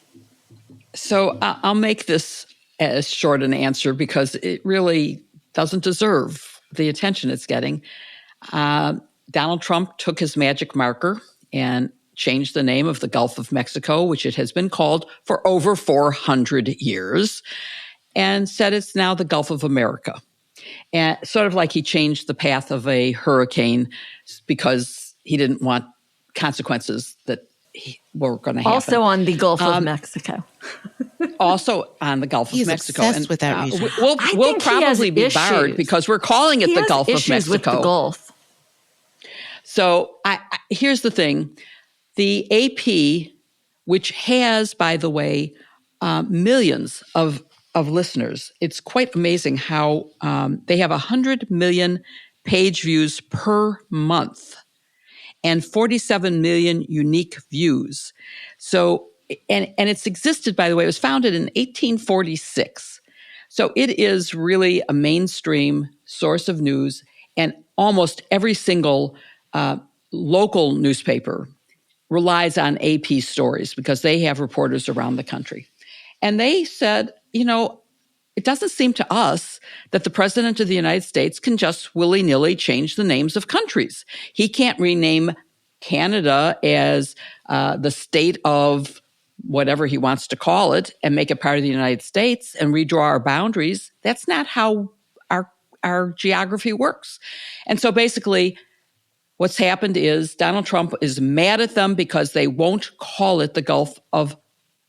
So I'll make this as short an answer because it really doesn't deserve the attention it's getting. Donald Trump took his magic marker and changed the name of the Gulf of Mexico, which it has been called for over 400 years, and said it's now the Gulf of America. And sort of like he changed the path of a hurricane because he didn't want consequences that were going to happen. Also on the Gulf of Mexico. Also on the Gulf of Mexico. Obsessed with that region. We'll probably be barred because we're calling it the Gulf of Mexico. With the Gulf. So here's the thing. The AP, which has, by the way, millions of listeners, it's quite amazing how they have 100 million page views per month and 47 million unique views. So, and it's existed, by the way, it was founded in 1846. So it is really a mainstream source of news, and almost every single local newspaper relies on AP stories because they have reporters around the country. And they said, it doesn't seem to us that the president of the United States can just willy-nilly change the names of countries. He can't rename Canada as the state of whatever he wants to call it and make it part of the United States and redraw our boundaries. That's not how our geography works. And so basically, what's happened is Donald Trump is mad at them because they won't call it the Gulf of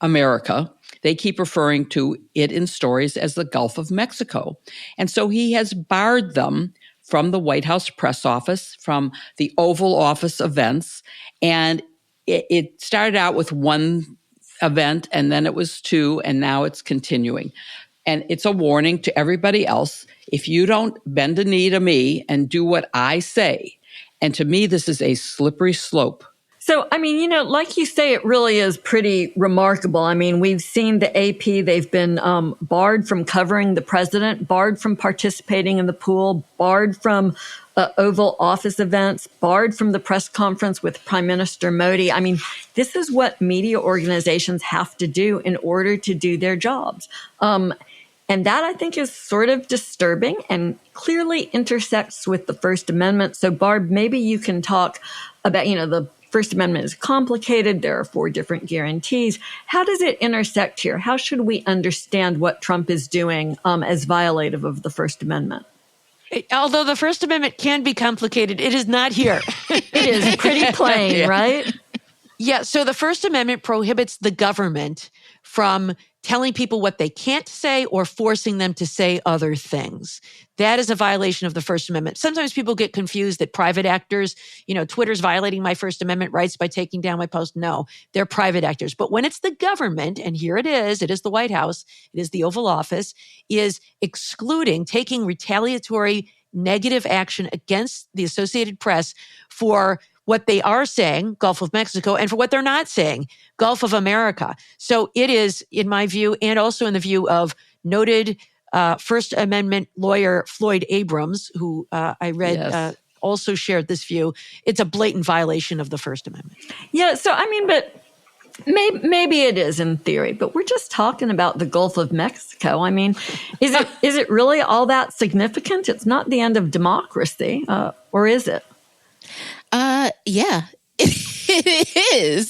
America. They keep referring to it in stories as the Gulf of Mexico. And so he has barred them from the White House press office, from the Oval Office events. And it started out with one event, and then it was two, and now it's continuing. And it's a warning to everybody else. If you don't bend a knee to me and do what I say, and to me, this is a slippery slope. So, I mean, like you say, it really is pretty remarkable. I mean, we've seen the AP, they've been barred from covering the president, barred from participating in the pool, barred from Oval Office events, barred from the press conference with Prime Minister Modi. I mean, this is what media organizations have to do in order to do their jobs. And that, I think, is sort of disturbing and clearly intersects with the First Amendment. So, Barb, maybe you can talk about, the First Amendment is complicated. There are 4 different guarantees. How does it intersect here? How should we understand what Trump is doing as violative of the First Amendment? Although the First Amendment can be complicated, it is not here. It is pretty plain, Yeah. right? Yeah, so the First Amendment prohibits the government from telling people what they can't say or forcing them to say other things. That is a violation of the First Amendment. Sometimes people get confused that private actors, Twitter's violating my First Amendment rights by taking down my post. No, they're private actors. But when it's the government, and here it is the White House, it is the Oval Office, is excluding, taking retaliatory negative action against the Associated Press for what they are saying, Gulf of Mexico, and for what they're not saying, Gulf of America. So it is, in my view, and also in the view of noted First Amendment lawyer Floyd Abrams, who I read Yes. also shared this view, it's a blatant violation of the First Amendment. Yeah, so I mean, but maybe it is in theory, but we're just talking about the Gulf of Mexico. I mean, is it really all that significant? It's not the end of democracy, or is it? Yeah, it is.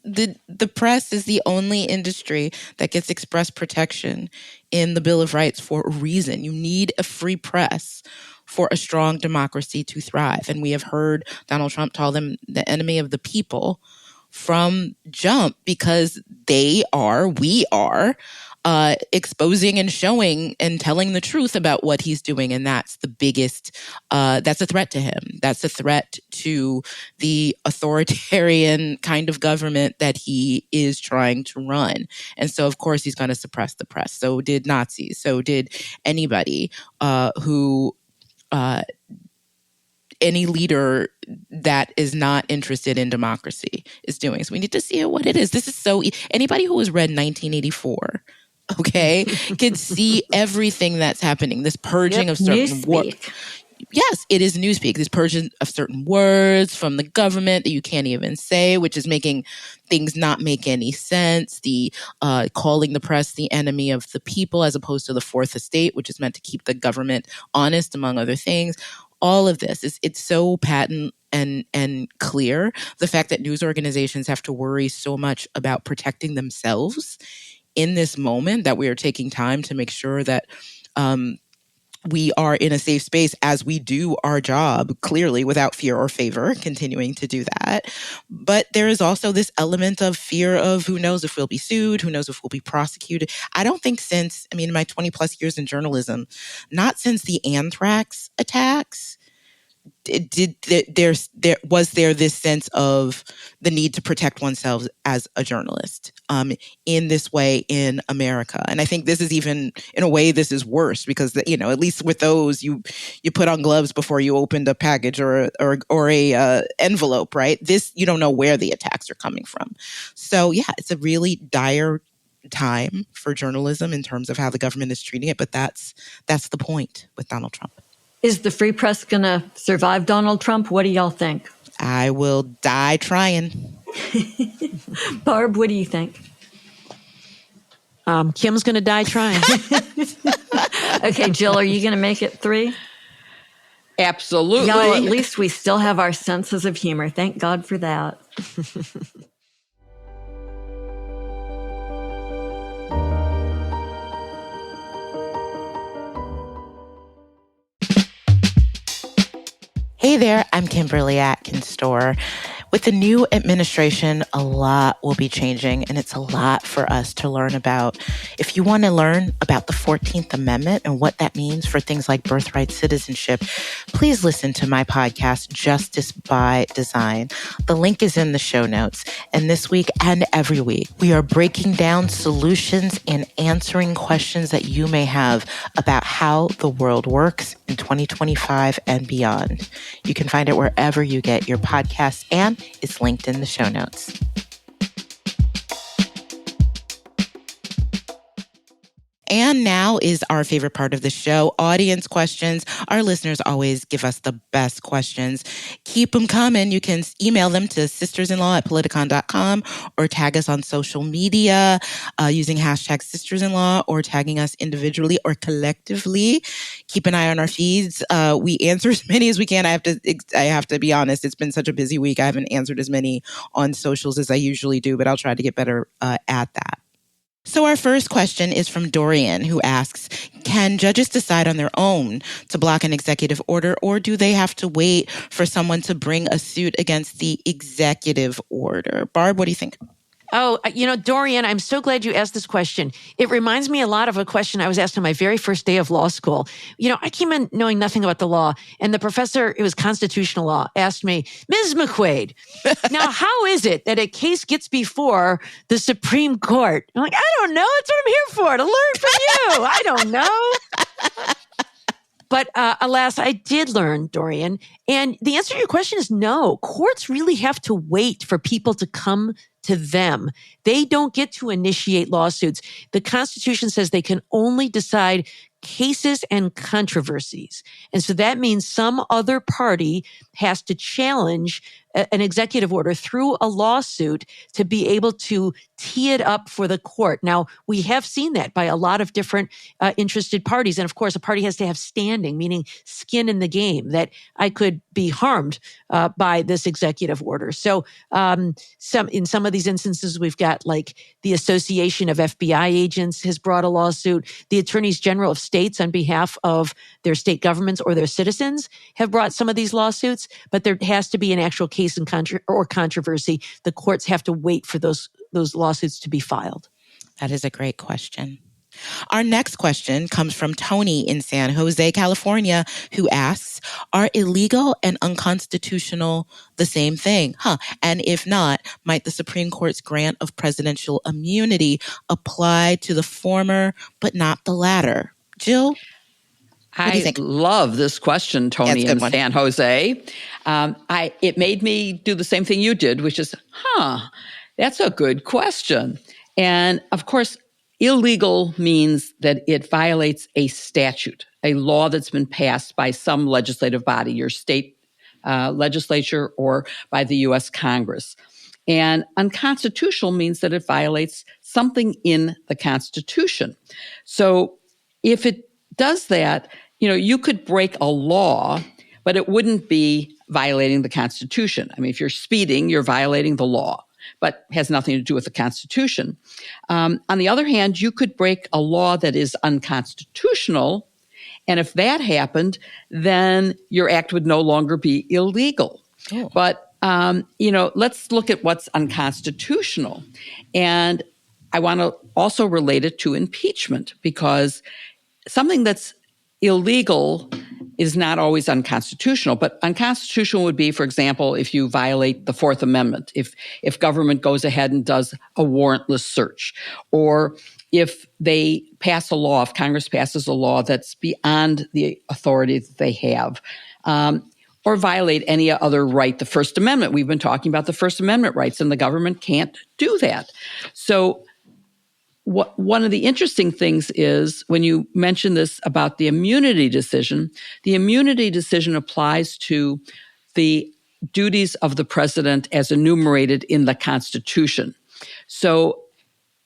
The press is the only industry that gets express protection in the Bill of Rights for a reason. You need a free press for a strong democracy to thrive. And we have heard Donald Trump call them the enemy of the people from jump because we are exposing and showing and telling the truth about what he's doing. And that's the biggest, that's a threat to him. That's a threat to the authoritarian kind of government that he is trying to run. And so, of course, he's going to suppress the press. So did Nazis. So did anybody who any leader that is not interested in democracy is doing. So we need to see what it is. This is anybody who has read 1984, okay, could see everything that's happening. This purging of certain words. Yes, it is newspeak. This purging of certain words from the government that you can't even say, which is making things not make any sense. The calling the press the enemy of the people as opposed to the fourth estate, which is meant to keep the government honest, among other things. All of this it's so patent and clear. The fact that news organizations have to worry so much about protecting themselves in this moment, that we are taking time to make sure that we are in a safe space as we do our job, clearly without fear or favor, continuing to do that. But there is also this element of fear of who knows if we'll be sued, who knows if we'll be prosecuted. I don't think my 20 plus years in journalism, not since the anthrax attacks, was there this sense of the need to protect oneself as a journalist in this way in America. And I think this is even, in a way, this is worse because, at least with those, you put on gloves before you opened a package or a envelope, right? This, you don't know where the attacks are coming from. So yeah, it's a really dire time for journalism in terms of how the government is treating it. But that's the point with Donald Trump. Is the free press going to survive Donald Trump? What do y'all think? I will die trying. Barb, what do you think? Kim's going to die trying. Okay, Jill, are you going to make it 3? Absolutely. Y'all, at least we still have our senses of humor. Thank God for that. Hey there, I'm Kimberly Atkins Stohr. With the new administration, a lot will be changing, and it's a lot for us to learn about. If you want to learn about the 14th Amendment and what that means for things like birthright citizenship, please listen to my podcast, Justice by Design. The link is in the show notes. And this week and every week, we are breaking down solutions and answering questions that you may have about how the world works in 2025 and beyond. You can find it wherever you get your podcasts, and it's linked in the show notes. And now is our favorite part of the show, audience questions. Our listeners always give us the best questions. Keep them coming. You can email them to sistersinlaw@politicon.com or tag us on social media using hashtag sistersinlaw or tagging us individually or collectively. Keep an eye on our feeds. We answer as many as we can. I have to be honest. It's been such a busy week. I haven't answered as many on socials as I usually do, but I'll try to get better at that. So our first question is from Dorian, who asks, can judges decide on their own to block an executive order, or do they have to wait for someone to bring a suit against the executive order? Barb, what do you think? Oh, Dorian, I'm so glad you asked this question. It reminds me a lot of a question I was asked on my very first day of law school. I came in knowing nothing about the law, and the professor, it was constitutional law, asked me, Ms. McQuaid, now how is it that a case gets before the Supreme Court? I'm like, I don't know. That's what I'm here for, to learn from you. I don't know. But alas, I did learn, Dorian. And the answer to your question is no. Courts really have to wait for people to come to them. They don't get to initiate lawsuits. The Constitution says they can only decide cases and controversies. And so that means some other party has to challenge an executive order through a lawsuit to be able to tee it up for the court. Now, we have seen that by a lot of different interested parties. And of course, a party has to have standing, meaning skin in the game, that I could be harmed by this executive order. So in some of these instances, we've got like the Association of FBI Agents has brought a lawsuit. The Attorneys General of States on behalf of their state governments or their citizens have brought some of these lawsuits, but there has to be an actual case and controversy. The courts have to wait for those lawsuits to be filed. That is a great question. Our next question comes from Tony in San Jose, California, who asks, are illegal and unconstitutional the same thing? And if not, might the Supreme Court's grant of presidential immunity apply to the former but not the latter? Jill? I love this question, Tony, in San Jose. It made me do the same thing you did, which is, that's a good question. And of course, illegal means that it violates a statute, a law that's been passed by some legislative body, your state legislature or by the U.S. Congress. And unconstitutional means that it violates something in the Constitution. So if it does that, you could break a law, but it wouldn't be violating the Constitution. I mean, if you're speeding, you're violating the law, but has nothing to do with the Constitution. On the other hand, you could break a law that is unconstitutional, and if that happened, then your act would no longer be illegal. Oh. But, let's look at what's unconstitutional. And I want to also relate it to impeachment, because something that's illegal is not always unconstitutional, but unconstitutional would be, for example, if you violate the Fourth Amendment, if government goes ahead and does a warrantless search, or if they pass a law, if Congress passes a law that's beyond the authority that they have, or violate any other right. The First Amendment, we've been talking about the First Amendment rights, and the government can't do that. So one of the interesting things is when you mention this about the immunity decision applies to the duties of the president as enumerated in the Constitution. So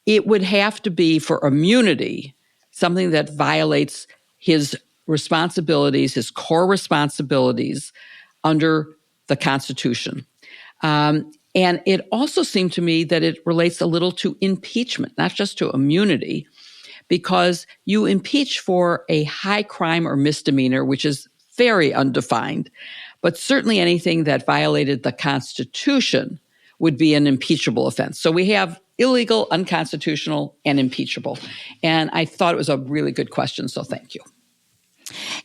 it would have to be for immunity, something that violates his responsibilities, his core responsibilities under the Constitution. And it also seemed to me that it relates a little to impeachment, not just to immunity, because you impeach for a high crime or misdemeanor, which is very undefined. but certainly anything that violated the Constitution would be an impeachable offense. So we have illegal, unconstitutional, and impeachable. And I thought it was a really good question, so thank you.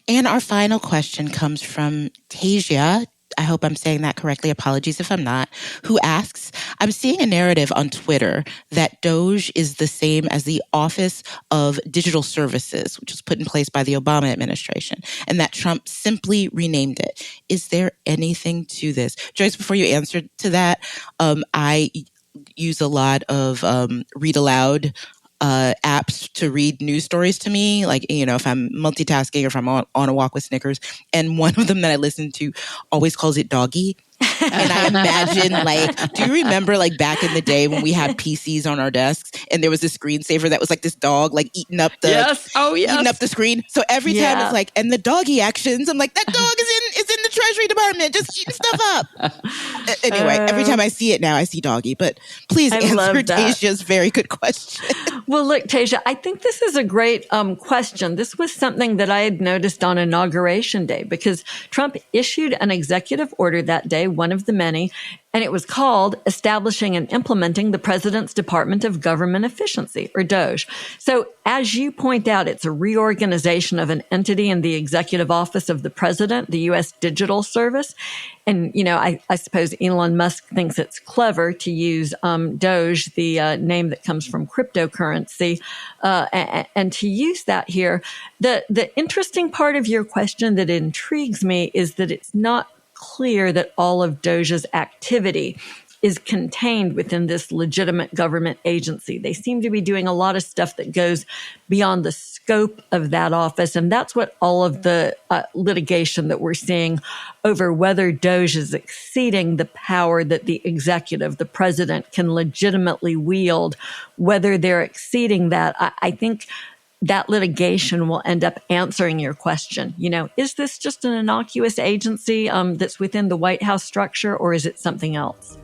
And our final question comes from Tasia. I hope I'm saying that correctly. Apologies if I'm not. Who asks, I'm seeing a narrative on Twitter that DOJ is the same as the Office of Digital Services, which was put in place by the Obama administration, and that Trump simply renamed it. Is there anything to this? Joyce, before you answer to that, I use a lot of read aloud apps to read news stories to me, like, if I'm multitasking or if I'm on a walk with Snickers. And one of them that I listen to always calls it doggy. And I imagine, do you remember, back in the day when we had PCs on our desks and there was this screensaver that was this dog, eating up the eating up the screen. So every time it's and the doggy actions, I'm like, that dog is in the Treasury Department, just eating stuff up. Anyway, every time I see it now, I see doggy. But please answer Tasia's very good question. Well, look, Tasia, I think this is a great question. This was something that I had noticed on Inauguration Day, because Trump issued an executive order that day, one of the many, and it was called Establishing and Implementing the President's Department of Government Efficiency, or DOJ. So as you point out, it's a reorganization of an entity in the executive office of the president, the U.S. Digital Service. And, I suppose Elon Musk thinks it's clever to use DOJ, the name that comes from cryptocurrency, and to use that here. The interesting part of your question that intrigues me is that it's not clear that all of DOJ's activity is contained within this legitimate government agency. They seem to be doing a lot of stuff that goes beyond the scope of that office. And that's what all of the litigation that we're seeing over whether DOJ is exceeding the power that the executive, the president, can legitimately wield, whether they're exceeding that. I think that litigation will end up answering your question. Is this just an innocuous agency that's within the White House structure, or is it something else?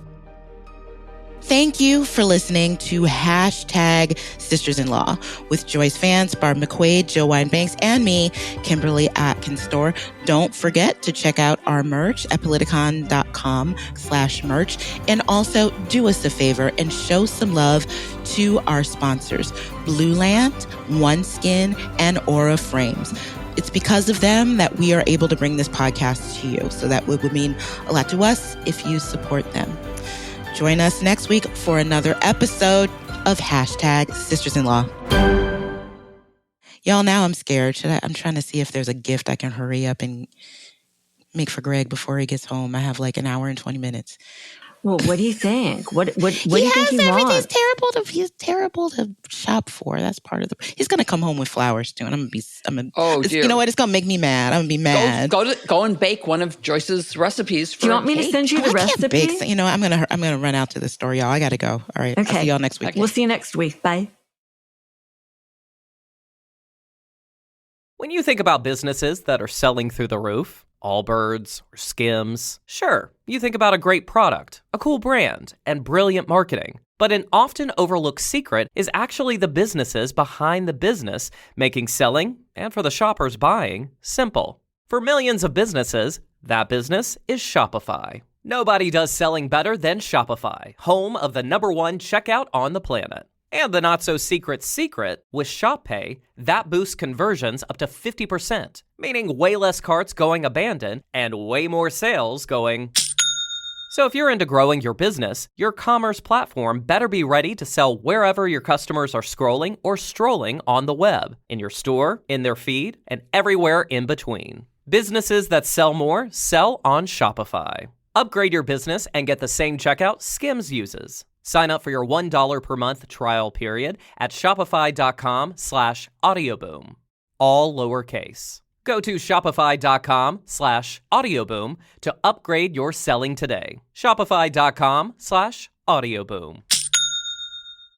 Thank you for listening to #SistersInLaw with Joyce Vance, Barb McQuaid, Joe Winebanks, and me, Kimberly Atkins Stohr. Don't forget to check out our merch at politicon.com/merch. And also do us a favor and show some love to our sponsors, Blueland, OneSkin, and Aura Frames. It's because of them that we are able to bring this podcast to you. So that would mean a lot to us if you support them. Join us next week for another episode of #SistersInLaw. Y'all, now I'm scared. I'm trying to see if there's a gift I can hurry up and make for Greg before he gets home. I have an hour and 20 minutes. Well, what do you think? What do you think he wants? He's terrible to shop for. That's part of he's going to come home with flowers too. And I'm going to be, you know what? It's going to make me mad. I'm going to be mad. Go and bake one of Joyce's recipes for Do you want me to send you the recipe? I'm going to run out to the store, y'all. I got to go. All right. Okay. I'll see y'all next week. Okay. We'll see you next week. Bye. When you think about businesses that are selling through the roof, Allbirds or Skims, sure, you think about a great product, a cool brand, and brilliant marketing. But an often overlooked secret is actually the businesses behind the business, making selling, and for the shoppers buying, simple. For millions of businesses, that business is Shopify. Nobody does selling better than Shopify, home of the #1 checkout on the planet. And the not-so-secret secret, with ShopPay, that boosts conversions up to 50%, meaning way less carts going abandoned and way more sales going. So if you're into growing your business, your commerce platform better be ready to sell wherever your customers are scrolling or strolling on the web, in your store, in their feed, and everywhere in between. Businesses that sell more sell on Shopify. Upgrade your business and get the same checkout Skims uses. Sign up for your $1 per month trial period at shopify.com/audioboom. All lowercase. Go to shopify.com/audioboom to upgrade your selling today. Shopify.com/audioboom.